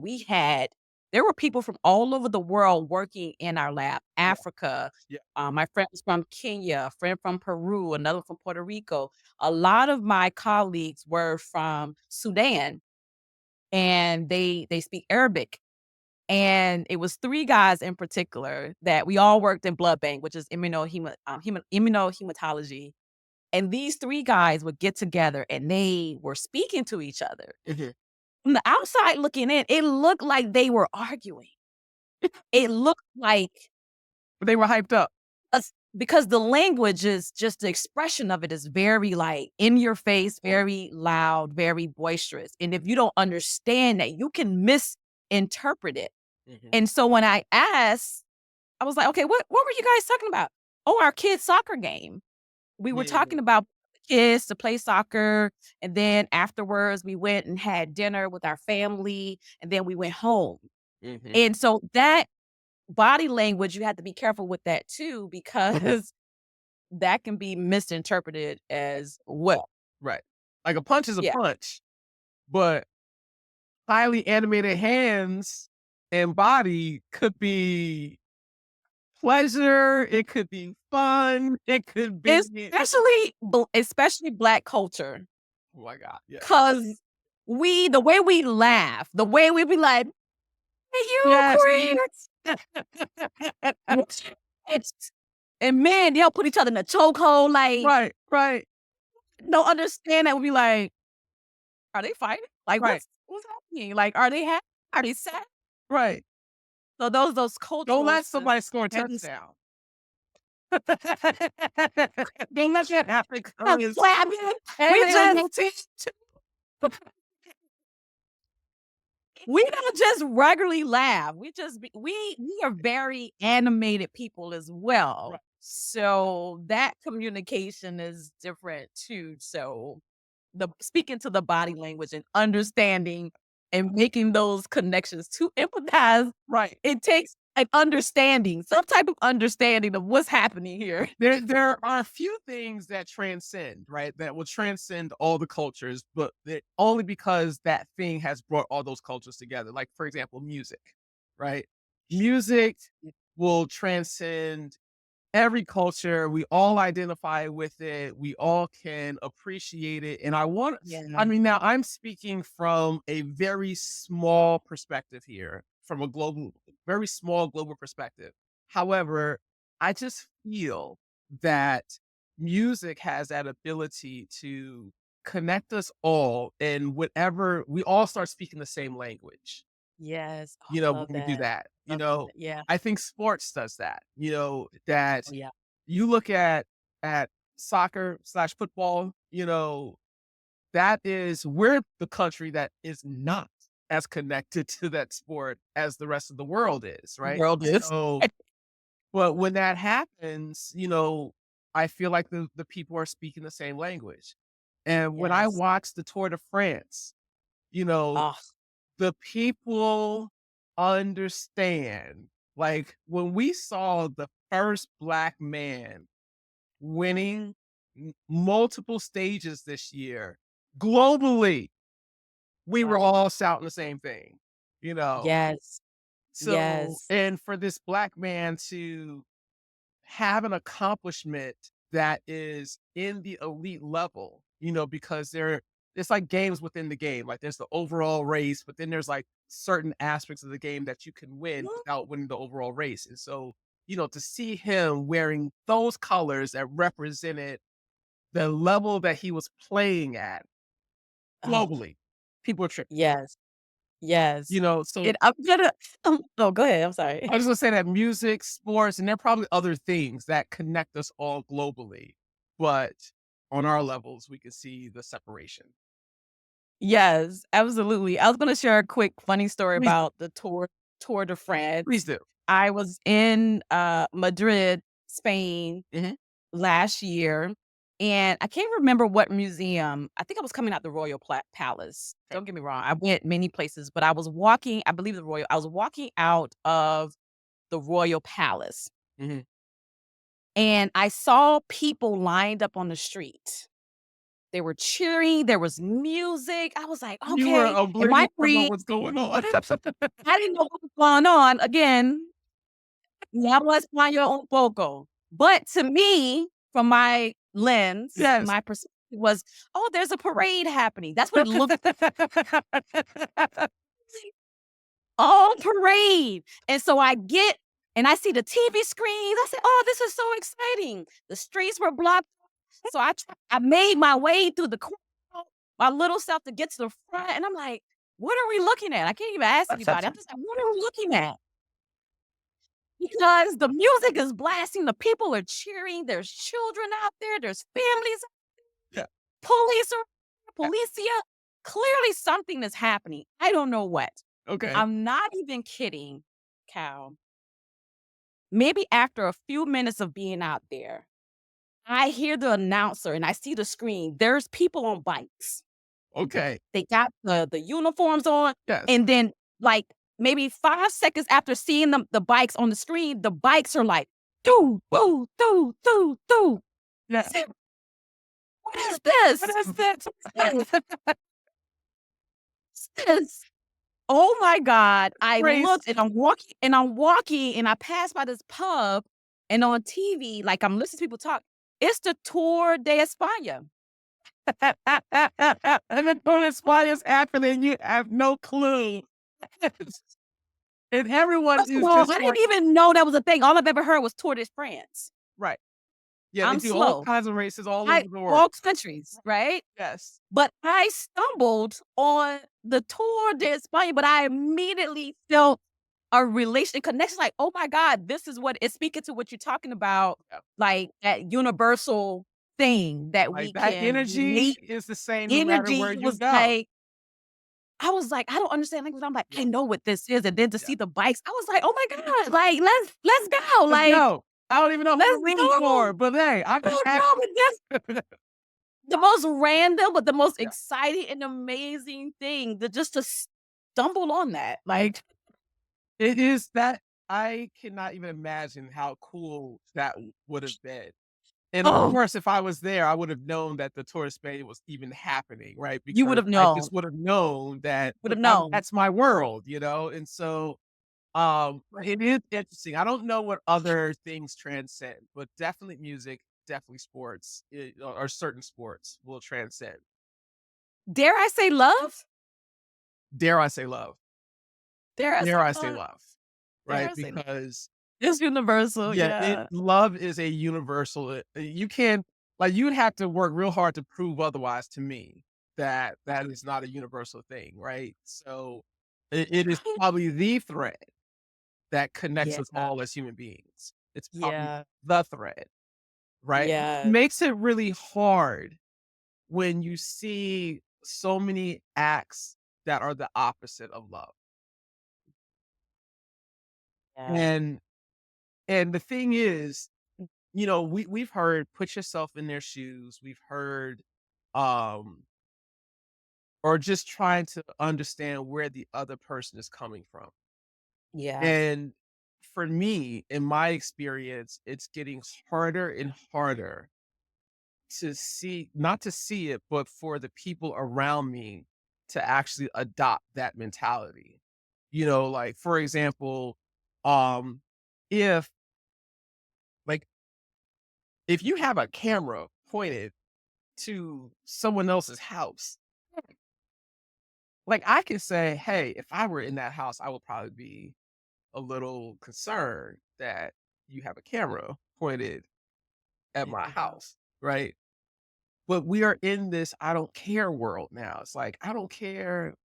Speaker 3: There were people from all over the world working in our lab,
Speaker 4: Yeah.
Speaker 3: Africa.
Speaker 4: Yeah.
Speaker 3: My friend was from Kenya, a friend from Peru, another from Puerto Rico. A lot of my colleagues were from Sudan, and they speak Arabic. And it was 3 guys in particular that we all worked in blood bank, which is immunohematology. And these 3 guys would get together and they were speaking to each other.
Speaker 4: Mhm.
Speaker 3: From the outside looking in, it looked like they were arguing. It looked like
Speaker 4: But they were hyped up.
Speaker 3: us, because the language is just the expression of it is very, like, in your face, very loud, very boisterous. And if you don't understand that, you can misinterpret it.
Speaker 4: Mhm.
Speaker 3: And so when I asked, I was like, "Okay, what were you guys talking about?" "Oh, our kids' soccer game." We were
Speaker 4: Yeah.
Speaker 3: talking about the kids to play soccer, and then afterwards, we went and had dinner with our family, and then we went home.
Speaker 4: Mhm.
Speaker 3: And so that body language, you have to be careful with that too, because that can be misinterpreted as well.
Speaker 4: Right. Like a punch is a
Speaker 3: Yeah.
Speaker 4: punch, but highly animated hands and body could be pleasure, it could be fun, it could be
Speaker 3: Especially Black culture,
Speaker 4: oh my god, yeah.
Speaker 3: 'cause the way we laugh, the way we be like, "Hey, you
Speaker 4: Yes.
Speaker 3: queers." It's and man, they'll put each other in a chokehold, like,
Speaker 4: Right, right,
Speaker 3: don't understand that. We'll be like, "Are they fighting? Like,
Speaker 4: right.
Speaker 3: what's happening? Like, are they happy? Are they sad?"
Speaker 4: Right.
Speaker 3: So those cultural.
Speaker 4: Don't let somebody score a touchdown. Don't let that happen.
Speaker 3: We don't just regularly laugh. We are very animated people as well.
Speaker 4: Right.
Speaker 3: So that communication is different too. So speaking to the body language and understanding and making those connections to empathize,
Speaker 4: Right.
Speaker 3: it takes an understanding, some type of understanding of what's happening here.
Speaker 4: There are a few things that transcend, right? That will transcend all the cultures, but only because that thing has brought all those cultures together. Like, for example, music, right? Music will transcend every culture. We all identify with it. We all can appreciate it. And I mean, now I'm speaking from a very small perspective here, from a very small global perspective. However, I just feel that music has that ability to connect us all, and whatever we all start speaking the same language.
Speaker 3: Yes.
Speaker 4: You know, when we do that,
Speaker 3: Yeah.
Speaker 4: I think sports does that, that
Speaker 3: Oh, yeah.
Speaker 4: you look at soccer/football, we're the country that is not as connected to that sport as the rest of the world is, right?
Speaker 3: World is.
Speaker 4: So, but when that happens, I feel like the people are speaking the same language. And when I
Speaker 3: Yes.
Speaker 4: watch the Tour de France,
Speaker 3: Oh,
Speaker 4: the people understand. Like, when we saw the first Black man winning multiple stages this year, globally, we were all shouting the same thing,
Speaker 3: yes.
Speaker 4: So,
Speaker 3: Yes.
Speaker 4: and for this Black man to have an accomplishment that is in the elite level, because it's like games within the game. Like, there's the overall race, but then there's like certain aspects of the game that you can win without winning the overall race. And so, to see him wearing those colors that represented the level that he was playing at
Speaker 3: Oh,
Speaker 4: globally, people are tripping.
Speaker 3: yes. Yes.
Speaker 4: So
Speaker 3: I'm gonna. Oh, go ahead. I'm sorry.
Speaker 4: I was gonna say that music, sports, and there are probably other things that connect us all globally, but on our levels, we can see the separation.
Speaker 3: Yes, absolutely. I was gonna share a quick funny story
Speaker 4: Please,
Speaker 3: about the Tour de France.
Speaker 4: please do.
Speaker 3: I was in Madrid, Spain
Speaker 4: Mhm.
Speaker 3: last year, and I can't remember what museum. I think I was coming out the Royal Palace.
Speaker 4: Okay.
Speaker 3: Don't get me wrong. I went many places, but I was walking, I believe I was walking out of the Royal Palace,
Speaker 4: Mhm.
Speaker 3: and I saw people lined up on the street. They were cheering, there was music. I was like,
Speaker 4: You were
Speaker 3: "Okay." And my
Speaker 4: oblivious about
Speaker 3: friend,
Speaker 4: what's going on.
Speaker 3: I didn't know what was going on. Again, no hablo español un poco. But to me, from my lens,
Speaker 4: Yes.
Speaker 3: my perspective was, "Oh, there's a parade happening." That's what it looked like. All parade. And so I get and I see the TV screens. I said, "Oh, this is so exciting." The streets were blocked. So I made my way through the crowd, my little self to get to the front, and I'm like, "What are we looking at?" I can't even ask anybody. I'm just like, "What are we looking at?" Because the music is blasting, the people are cheering, there's children out there, there's families,
Speaker 4: Yeah.
Speaker 3: police are policia. Clearly something is happening. I don't know what.
Speaker 4: Okay.
Speaker 3: I'm not even kidding, Cal. Maybe after a few minutes of being out there, I hear the announcer and I see the screen. There's people on bikes.
Speaker 4: Okay.
Speaker 3: They got the uniforms on,
Speaker 4: Yes.
Speaker 3: and then, like, maybe 5 seconds after seeing the bikes on the screen, the bikes are like, "Doo, doo, doo, doo, doo."
Speaker 4: Yeah.
Speaker 3: What is this?
Speaker 4: What is this?
Speaker 3: This? Oh my God. I
Speaker 4: Race.
Speaker 3: looked and I'm walking and I passed by this pub, and on TV, like, I'm listening to people talk. It's the Tour de España.
Speaker 4: And then Tour de España is happening. You have no clue. And everyone
Speaker 3: First
Speaker 4: is
Speaker 3: of all,
Speaker 4: just
Speaker 3: I
Speaker 4: like,
Speaker 3: didn't even know that was a thing. All I've ever heard was Tour de France.
Speaker 4: right. Yeah, they
Speaker 3: I'm
Speaker 4: do all
Speaker 3: slow.
Speaker 4: kinds of races all over the world.
Speaker 3: All countries, right?
Speaker 4: Yes.
Speaker 3: But I stumbled on the Tour de España, but I immediately felt a relation connection, like, oh my God, this is what it's speaking to what you're talking about,
Speaker 4: Yeah.
Speaker 3: like that universal thing that we
Speaker 4: Like, that
Speaker 3: can
Speaker 4: energy
Speaker 3: relate.
Speaker 4: is the same no matter
Speaker 3: Energy
Speaker 4: where you
Speaker 3: was
Speaker 4: go.
Speaker 3: like, I was like, I don't understand language. I'm like,
Speaker 4: Yeah,
Speaker 3: I know what this is. And then to
Speaker 4: yeah.
Speaker 3: see the bikes, I was like, oh my God, like let's go.
Speaker 4: Let's
Speaker 3: Like,
Speaker 4: go. I don't even know who
Speaker 3: let's
Speaker 4: to root
Speaker 3: go.
Speaker 4: for, but hey, I
Speaker 3: I
Speaker 4: can
Speaker 3: don't
Speaker 4: act.
Speaker 3: know, but that's the most random, but the most
Speaker 4: Yeah.
Speaker 3: exciting and amazing thing to just to stumble on that. Like,
Speaker 4: It is that I cannot even imagine how cool that would have been. And of
Speaker 3: oh,
Speaker 4: course, if I was there, I would have known that the tourist bay was even happening, right?
Speaker 3: you would
Speaker 4: Because
Speaker 3: have
Speaker 4: I
Speaker 3: known.
Speaker 4: just would have known that,
Speaker 3: Would
Speaker 4: look,
Speaker 3: have known.
Speaker 4: that's my world, you know? And so, it is interesting. I don't know what other things transcend, but definitely music, definitely sports, or certain sports will transcend.
Speaker 3: Dare I say love?
Speaker 4: Dare I say love?
Speaker 3: Dare I
Speaker 4: Dare
Speaker 3: say
Speaker 4: I say
Speaker 3: love?
Speaker 4: love?
Speaker 3: Dare
Speaker 4: Right?
Speaker 3: I say love?
Speaker 4: Because
Speaker 3: It's universal.
Speaker 4: yeah,
Speaker 3: Yeah.
Speaker 4: love is a universal. You can't, like, you'd have to work real hard to prove otherwise to me that that is not a universal thing, right? So it is probably the thread that connects
Speaker 3: Yeah.
Speaker 4: us all as human beings. It's probably
Speaker 3: Yeah.
Speaker 4: the thread, right? It
Speaker 3: Yeah.
Speaker 4: makes it really hard when you see so many acts that are the opposite of love.
Speaker 3: Yeah.
Speaker 4: And the thing is, we've heard put yourself in their shoes. We've heard, um, or just trying to understand where the other person is coming from.
Speaker 3: Yeah.
Speaker 4: And for me, in my experience, it's getting harder and harder to see, not to see it, but for the people around me to actually adopt that mentality. Like, for example, um, if like if you have a camera pointed to someone else's house, like, I can say, "Hey, if I were in that house, I would probably be a little concerned that you have a camera pointed at my
Speaker 3: Yeah.
Speaker 4: house," right? But we are in this I don't care world now. It's like, I don't care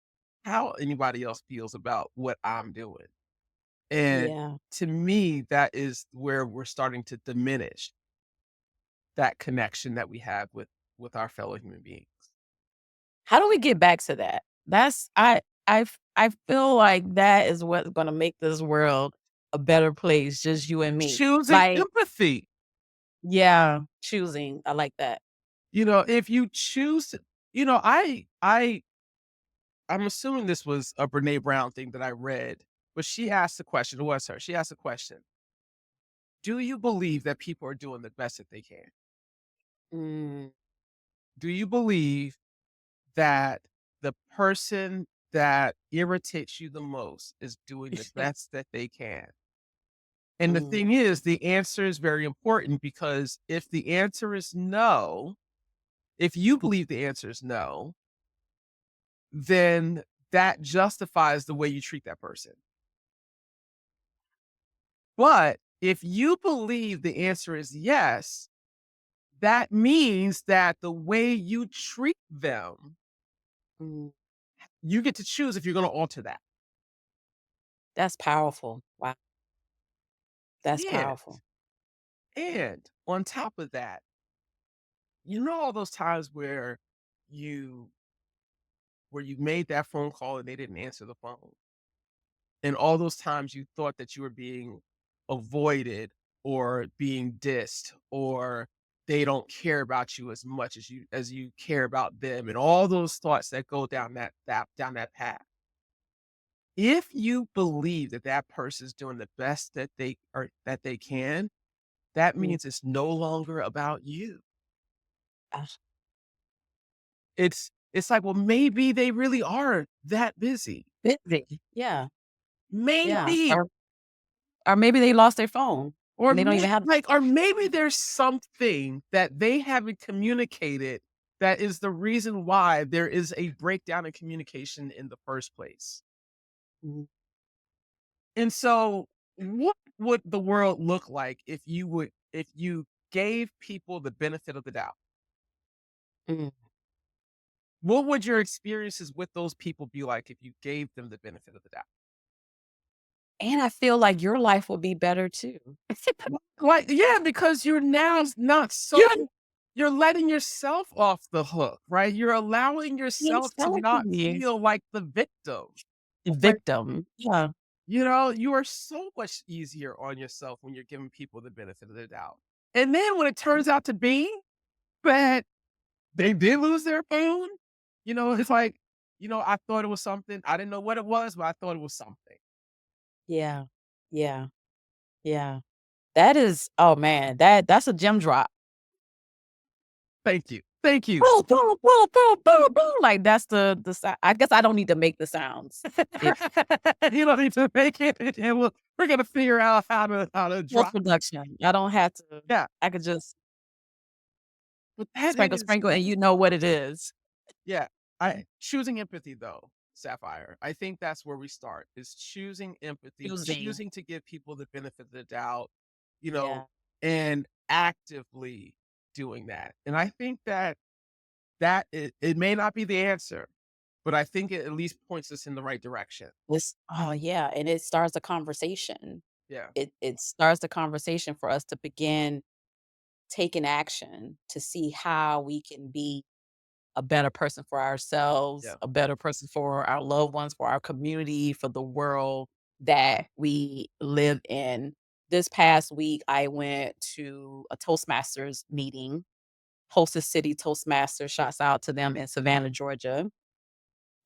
Speaker 4: how anybody else feels about what I'm doing. And
Speaker 3: Yeah.
Speaker 4: to me, that is where we're starting to diminish that connection that we have with our fellow human beings.
Speaker 3: How do we get back to that? That's I feel like that is what's gonna make this world a better place, just you and me.
Speaker 4: Choosing
Speaker 3: Like,
Speaker 4: empathy.
Speaker 3: yeah, choosing. I like that.
Speaker 4: If you choose to, I'm assuming this was a Brené Brown thing that I read, but she asked the question, it was her. She asked the question, do you believe that people are doing the best that they can?
Speaker 3: Mm,
Speaker 4: Do you believe that the person that irritates you the most is doing the best that they can? And the
Speaker 3: mm,
Speaker 4: thing is, the answer is very important, because if the answer is no, if you believe the answer is no, then that justifies the way you treat that person. But if you believe the answer is yes, that means that the way you treat them,
Speaker 3: mm.
Speaker 4: you get to choose if you're going to alter that.
Speaker 3: That's powerful. Wow, that's
Speaker 4: And,
Speaker 3: powerful.
Speaker 4: on top of that, all those times you where you made that phone call and they didn't answer the phone. And all those times you thought that you were being avoided or being dissed, or they don't care about you as much as you care about them, and all those thoughts that go down that path. If you believe that that person's doing the best that they can, that
Speaker 3: Mm,
Speaker 4: means it's no longer about you.
Speaker 3: gosh,
Speaker 4: It's like, well, maybe they really are that busy.
Speaker 3: busy. Yeah, yeah.
Speaker 4: Maybe.
Speaker 3: Or maybe they lost their phone
Speaker 4: Or
Speaker 3: and they don't even have.
Speaker 4: maybe there's something that they haven't communicated that is the reason why there is a breakdown in communication in the first place.
Speaker 3: Mm,
Speaker 4: And so, what would the world look like if you gave people the benefit of the doubt?
Speaker 3: mm.
Speaker 4: What would your experiences with those people be like if you gave them the benefit of the doubt?
Speaker 3: And I feel like your life will be better too.
Speaker 4: Like, yeah, because you're now not so you're letting yourself off the hook, right? You're allowing yourself to not
Speaker 3: Exactly.
Speaker 4: feel like the victim.
Speaker 3: The
Speaker 4: Like,
Speaker 3: victim. Yeah.
Speaker 4: you are so much easier on yourself when you're giving people the benefit of the doubt. And then when it turns out to be that they did lose their phone, it's like, I thought it was something. I didn't know what it was, but I thought it was something.
Speaker 3: Yeah. Yeah. Yeah. That is, oh man, that's a gem drop.
Speaker 4: Thank you. Thank you.
Speaker 3: Boom, boom, boom, boom, boom, boom. Like that's the sound. I guess I don't need to make the sounds.
Speaker 4: You don't need to make it, and we're gonna figure out how to
Speaker 3: Post
Speaker 4: drop.
Speaker 3: production. I don't have to.
Speaker 4: Yeah,
Speaker 3: I could just
Speaker 4: but that
Speaker 3: sprinkle,
Speaker 4: is,
Speaker 3: sprinkle, and you know what it is.
Speaker 4: yeah. I choosing empathy though, Sapphire. I think that's where we start. Is choosing empathy,
Speaker 3: Choosing.
Speaker 4: choosing to give people the benefit of the doubt, you
Speaker 3: Yeah.
Speaker 4: know, and actively doing that. And I think that it may not be the answer, but I think it at least points us in the right direction.
Speaker 3: Oh yeah, and it starts a conversation.
Speaker 4: Yeah,
Speaker 3: It starts the conversation for us to begin taking action to see how we can be a better person for ourselves,
Speaker 4: yeah.
Speaker 3: a better person for our loved ones, for our community, for the world that we live in. This past week, I went to a Toastmasters meeting, Hostess City Toastmasters, shouts out to them in Savannah, Georgia.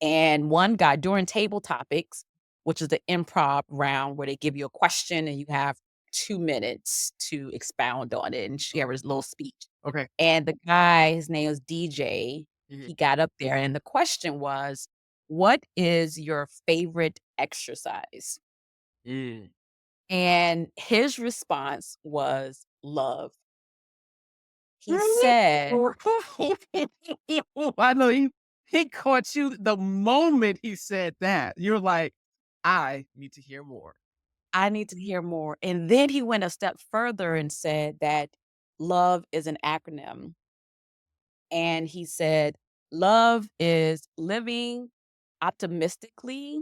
Speaker 3: And one guy during table topics, which is the improv round where they give you a question and you have 2 minutes to expound on it and share his little speech.
Speaker 4: Okay.
Speaker 3: And the guy, his name was DJ,
Speaker 4: Mhm.
Speaker 3: he got up there and the question was, "What is your favorite exercise?"
Speaker 4: Mm.
Speaker 3: And his response was love. He said,
Speaker 4: I know he caught you the moment he said that. You're like, I need to hear more.
Speaker 3: "I need to hear more." And then he went a step further and said that love is an acronym. And he said, "Love is living optimistically,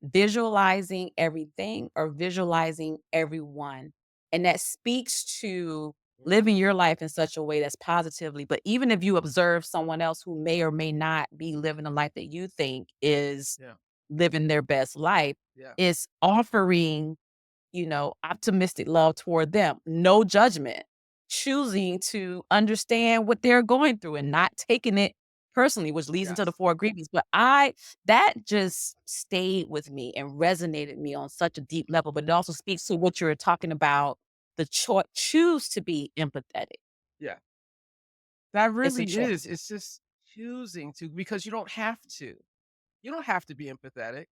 Speaker 3: visualizing everything or visualizing everyone." And that speaks to living your life in such a way that's positively. But even if you observe someone else who may or may not be living the life that you think is
Speaker 4: Yeah.
Speaker 3: living their best life,
Speaker 4: Yeah.
Speaker 3: it's offering, optimistic love toward them, no judgment, choosing to understand what they're going through and not taking it personally, which leads into the
Speaker 4: Yes.
Speaker 3: 4 agreements. But that just stayed with me and resonated me on such a deep level. But it also speaks to what you're talking about, the choose to be empathetic.
Speaker 4: Yeah. That
Speaker 3: It's a
Speaker 4: really
Speaker 3: choice.
Speaker 4: is. It's just choosing to, because you don't have to. You don't have to be empathetic,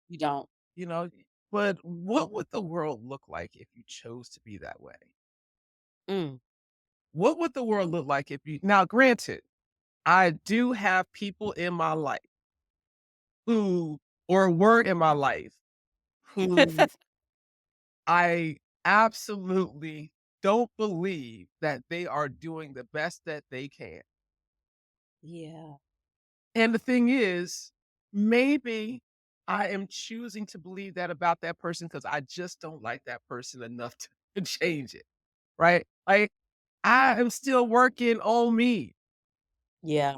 Speaker 3: You don't.
Speaker 4: you know. But what would the world look like if you chose to be that way?
Speaker 3: Mm.
Speaker 4: What would the world look like if you now granted, I do have people in my life who or were in my life who I absolutely don't believe that they are doing the best that they can.
Speaker 3: Yeah.
Speaker 4: And the thing is, maybe I am choosing to believe that about that person because I just don't like that person enough to change it. Right. Like, I am still working on me,
Speaker 3: Yeah.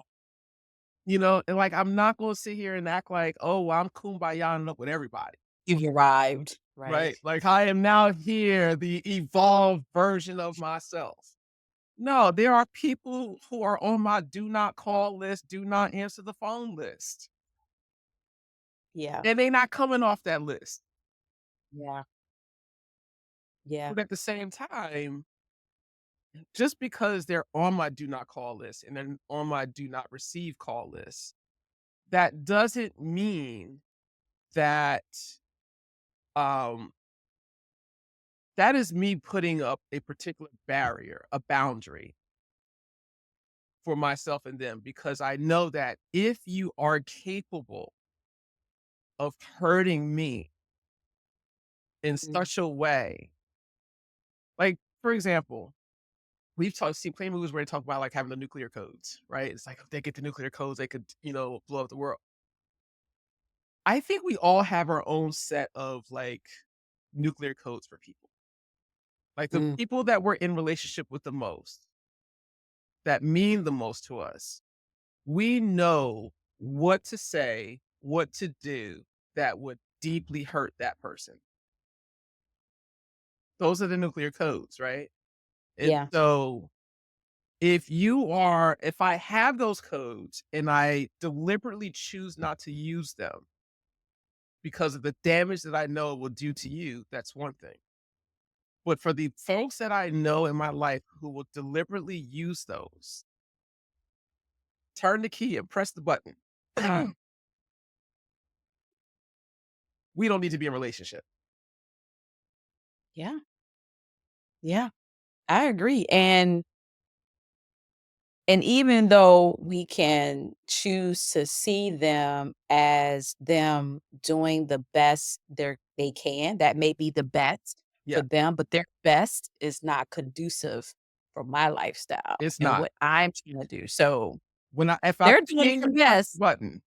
Speaker 4: and like, I'm not going to sit here and act like, oh, well, I'm kumbaya up with everybody.
Speaker 3: You've arrived. Right.
Speaker 4: Right. Like, I am now here, the evolved version of myself. No, there are people who are on my do not call list, do not answer the phone list,
Speaker 3: Yeah.
Speaker 4: and they're not coming off that list.
Speaker 3: Yeah. Yeah.
Speaker 4: But at the same time, just because they're on my do not call list and then on my do not receive call list, that doesn't mean that um that is me putting up a particular barrier, a boundary for myself and them, because I know that if you are capable of hurting me in
Speaker 3: Mm.
Speaker 4: such a way, like, for example, seen plenty of movies where they talk about like having the nuclear codes, right? It's like if they get the nuclear codes, they could, blow up the world. I think we all have our own set of like nuclear codes for people. Like the people that we're in relationship with the most, that mean the most to us, we know what to say, what to do that would deeply hurt that person. Those are the nuclear codes, right? And
Speaker 3: Yeah.
Speaker 4: so if I have those codes and I deliberately choose not to use them because of the damage that I know it will do to you, that's one thing. But for the folks that I know in my life who will deliberately use those, turn the key and press the button. We don't need to be in a relationship.
Speaker 3: Yeah. Yeah. I agree. And even though we can choose to see them as them doing the best they can, that may be the best
Speaker 4: Yeah,
Speaker 3: for them, but their best is not conducive for my lifestyle
Speaker 4: it's
Speaker 3: and
Speaker 4: not.
Speaker 3: what I'm trying to do. So
Speaker 4: If I
Speaker 3: they're doing their
Speaker 4: change the
Speaker 3: best.
Speaker 4: button,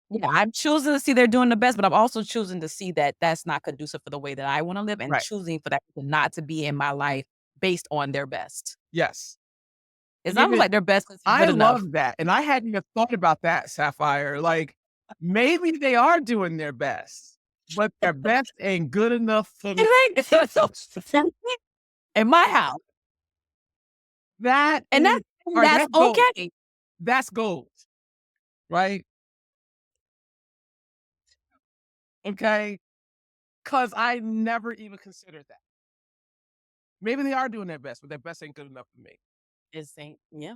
Speaker 3: Yeah, I'm choosing to see they're doing the best, but I'm also choosing to see that that's not conducive for the way that I want to live and
Speaker 4: right?
Speaker 3: choosing for that person not to be in my life based on their best.
Speaker 4: Yes.
Speaker 3: It's
Speaker 4: And
Speaker 3: almost like their best is
Speaker 4: I
Speaker 3: good enough.
Speaker 4: love that, and I hadn't even thought about that, Sapphire. Like maybe they are doing their best, but their best ain't good enough for me.
Speaker 3: It ain't in my house,
Speaker 4: That
Speaker 3: and
Speaker 4: is, all right,
Speaker 3: that's
Speaker 4: that's gold.
Speaker 3: okay.
Speaker 4: That's gold, right? Okay, because I never even considered that. Maybe they are doing their best, but their best ain't good enough for me.
Speaker 3: Yeah,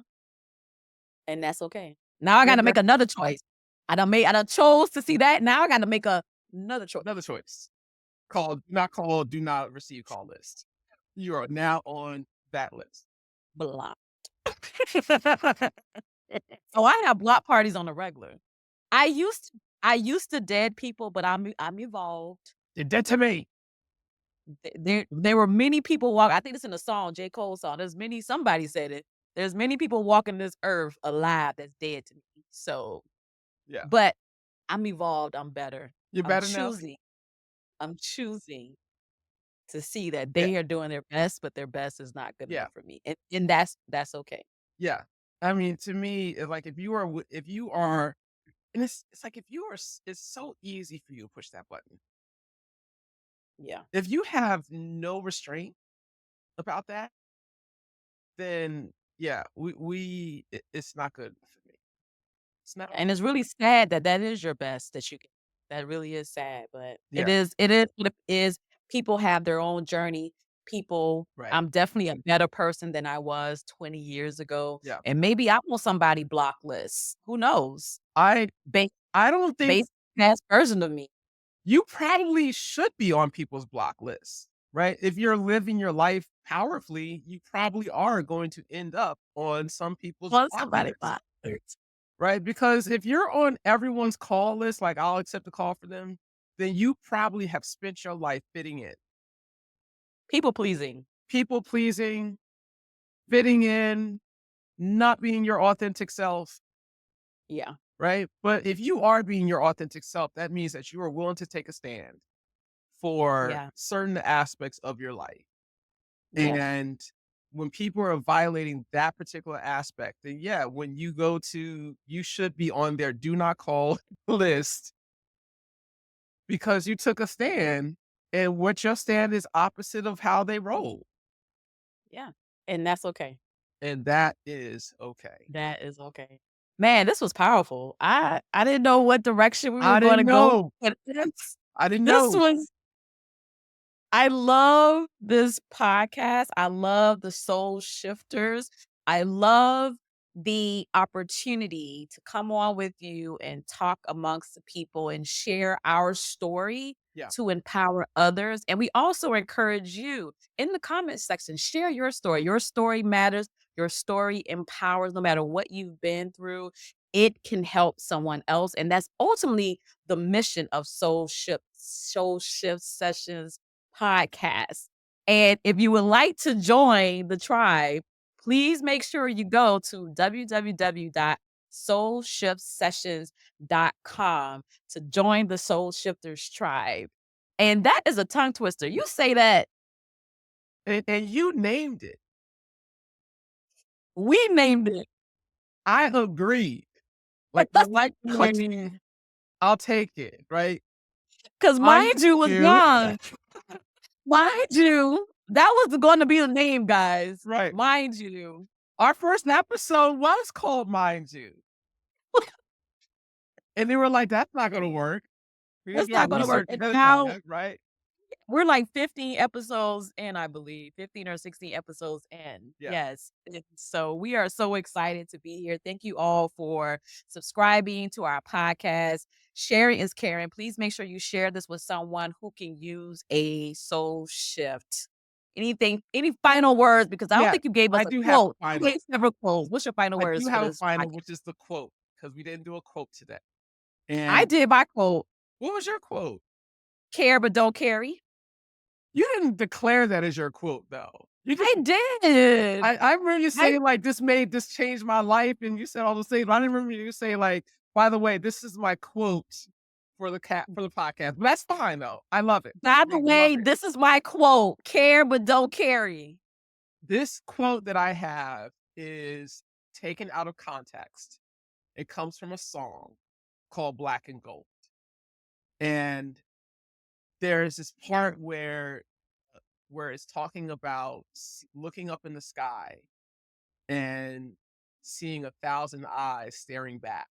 Speaker 3: and that's okay. Now I
Speaker 4: Yeah,
Speaker 3: gotta make another choice. I done chose to see that. Now I gotta make another choice.
Speaker 4: another choice. Do not receive call list. You are now on that list.
Speaker 3: Blocked. Oh, I have block parties on the regular. I used to dead people, but I'm evolved.
Speaker 4: You're dead to me.
Speaker 3: There were many people walk. I think it's in the song, J. Cole song. Somebody said it. There's many people walking this earth alive that's dead to me. So,
Speaker 4: Yeah.
Speaker 3: but I'm evolved. I'm better.
Speaker 4: You're better now?
Speaker 3: I'm choosing to see that
Speaker 4: Yeah.
Speaker 3: they are doing their best, but their best is not good
Speaker 4: Yeah.
Speaker 3: enough for me. And that's okay.
Speaker 4: Yeah. I mean, to me, it's like if you are, and it's like if you are, it's so easy for you to push that button.
Speaker 3: Yeah.
Speaker 4: If you have no restraint about that, then yeah, it's not good for me. It's not.
Speaker 3: And it's really sad that that is your best that you can. That really is sad, but
Speaker 4: Yeah.
Speaker 3: it is what it is. People have their own journey.
Speaker 4: Right.
Speaker 3: I'm definitely a better person than I was 20 years ago.
Speaker 4: Yeah.
Speaker 3: And maybe I'm on somebody block list. Who knows?
Speaker 4: I don't think
Speaker 3: Based past version of me.
Speaker 4: you probably should be on people's block lists, right? If you're living your life powerfully, you probably are going to end up on some people's
Speaker 3: On
Speaker 4: block
Speaker 3: somebody
Speaker 4: lists,
Speaker 3: block list.
Speaker 4: right? Because if you're on everyone's call list, like I'll accept a call for them, then you probably have spent your life fitting in.
Speaker 3: People pleasing.
Speaker 4: People pleasing, fitting in, not being your authentic self,
Speaker 3: Yeah.
Speaker 4: right? But if you are being your authentic self, that means that you are willing to take a stand for
Speaker 3: Yeah.
Speaker 4: certain aspects of your life.
Speaker 3: Yeah.
Speaker 4: And when people are violating that particular aspect, then yeah, when you should be on their do not call list because you took a stand and what your stand is opposite of how they roll.
Speaker 3: Yeah. And that's okay.
Speaker 4: And that is okay.
Speaker 3: That is okay. Man, this was powerful. I didn't know what direction we were
Speaker 4: I
Speaker 3: going to
Speaker 4: didn't
Speaker 3: go.
Speaker 4: know.
Speaker 3: But
Speaker 4: I didn't
Speaker 3: this
Speaker 4: know.
Speaker 3: was I love this podcast. I love the soul shifters. I love the opportunity to come on with you and talk amongst the people and share our story
Speaker 4: Yeah.
Speaker 3: to empower others. And we also encourage you in the comment section, share your story. Your story matters. Your story empowers no matter what you've been through. It can help someone else. And that's ultimately the mission of Soul Shift Sessions podcast. And if you would like to join the tribe, please make sure you go to www.soulshiftsessions.com to join the Soul Shifters tribe. And that is a tongue twister. You say that.
Speaker 4: And you named it.
Speaker 3: We named it.
Speaker 4: I agree. Like, I'll take it, right?
Speaker 3: Because mind you was gone. Mind you, that was going to be the name, guys.
Speaker 4: Right.
Speaker 3: Mind you.
Speaker 4: Our first episode was called Mind You. And they were like, that's not going to work.
Speaker 3: That's not going to work. And now,
Speaker 4: right?
Speaker 3: We're like 15 episodes in, I believe. 15 or 16 episodes in.
Speaker 4: Yeah.
Speaker 3: Yes. So we are so excited to be here. Thank you all for subscribing to our podcast. Sharing is caring. Please make sure you share this with someone who can use a soul shift. Any final words? Because I don't think you gave us a quote. You gave several quotes. What's your final words?
Speaker 4: I do have a final, which is the quote, because we didn't do a quote today. And
Speaker 3: I did my quote.
Speaker 4: What was your quote?
Speaker 3: Care but don't carry.
Speaker 4: You didn't declare that as your quote, though.
Speaker 3: I did.
Speaker 4: I remember you saying, like, this changed my life, and you said all those things. But I didn't remember you say, like, by the way, this is my quote for the podcast. But that's fine, though. I love it.
Speaker 3: By the way, this is my quote. Care but don't carry.
Speaker 4: This quote that I have is taken out of context. It comes from a song called Black and Gold. And there's this part where it's talking about looking up in the sky and seeing 1,000 eyes staring back.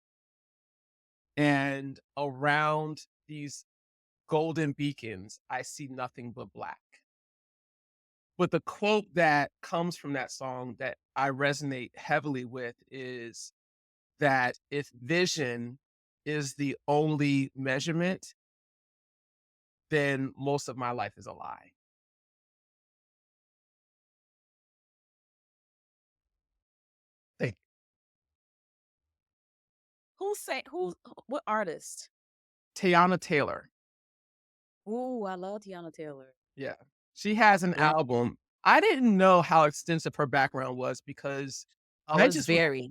Speaker 4: And around these golden beacons, I see nothing but black. But the quote that comes from that song that I resonate heavily with is that if vision is the only measurement, then most of my life is a lie. Thank
Speaker 3: you. What artist?
Speaker 4: Tiana Taylor.
Speaker 3: Ooh, I love Tiana Taylor.
Speaker 4: Yeah. She has an album. I didn't know how extensive her background was because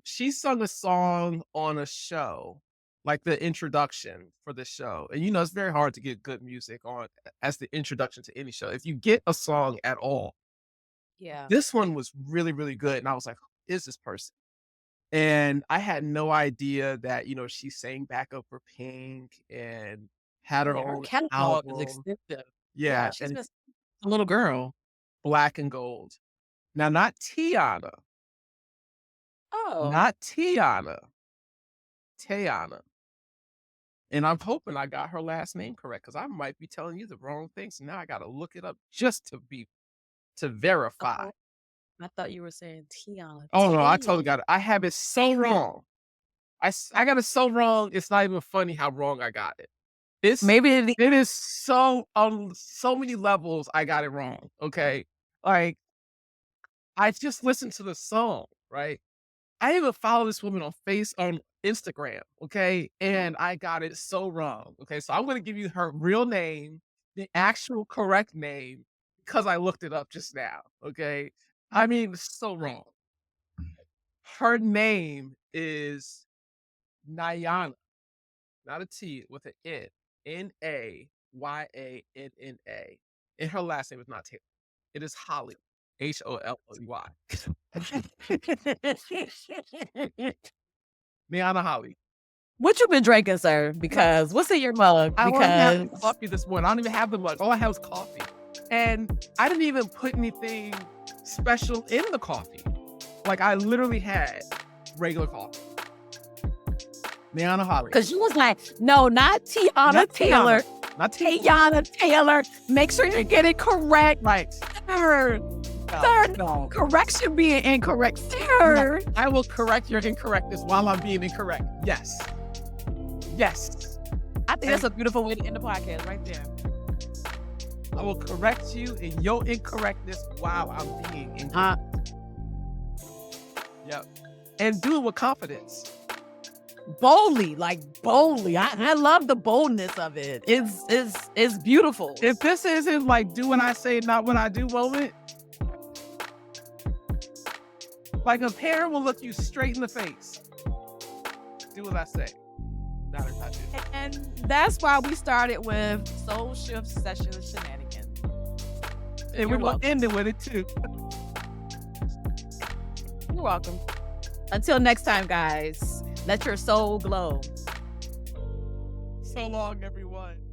Speaker 4: she sung a song on a show, like the introduction for the show. And it's very hard to get good music on as the introduction to any show. If you get a song at all.
Speaker 3: Yeah.
Speaker 4: This one was really, really good. And I was like, who is this person? And I had no idea that, she sang backup for Pink and had her own album.
Speaker 3: Is extensive.
Speaker 4: Yeah.
Speaker 3: She's just a little girl.
Speaker 4: Black and Gold. Now, not Tiana.
Speaker 3: Oh.
Speaker 4: Not Tiana. Tayana. And I'm hoping I got her last name correct because I might be telling you the wrong thing. So now I got to look it up just to verify.
Speaker 3: I thought you were saying Tiana.
Speaker 4: Oh, no, I totally got it. I have it so wrong. I got it so wrong. It's not even funny how wrong I got it. It is so on so many levels. I got it wrong. Okay. Like, I just listened to the song, right? I even follow this woman on Instagram. Okay. And I got it so wrong. Okay. So I'm going to give you her real name, the actual correct name, because I looked it up just now. Okay. I mean, so wrong. Her name is Nayana, not a T, with an N. Nayyanna. And her last name is not Taylor. It is Holly. Holly. Nayyanna Holly.
Speaker 3: What you been drinking, sir? Because what's in your mug?
Speaker 4: I only have coffee this morning. I don't even have the mug. All I have is coffee. And I didn't even put anything special in the coffee. Like, I literally had regular coffee. Nayyanna Holly.
Speaker 3: Because you was like, no, not Tiana Taylor.
Speaker 4: Not
Speaker 3: Tiana Taylor. Make sure you get it correct.
Speaker 4: Right.
Speaker 3: Sir. No. Correction being incorrect. Sir.
Speaker 4: No, I will correct your incorrectness while I'm being incorrect. Yes.
Speaker 3: I think that's a beautiful way to end the podcast right there.
Speaker 4: I will correct you in your incorrectness while I'm being incorrect. Yep. And do it with confidence.
Speaker 3: Boldly. I love the boldness of it. It's beautiful.
Speaker 4: If this isn't like do what I say, not what I do moment, like a parent will look you straight in the face. Do what I say, Not a tattoo.
Speaker 3: And that's why we started with Soul Shift Sessions Shenanigans.
Speaker 4: And we're going to end it with it too.
Speaker 3: You're welcome. Until next time, guys, let your soul glow.
Speaker 4: So long, everyone.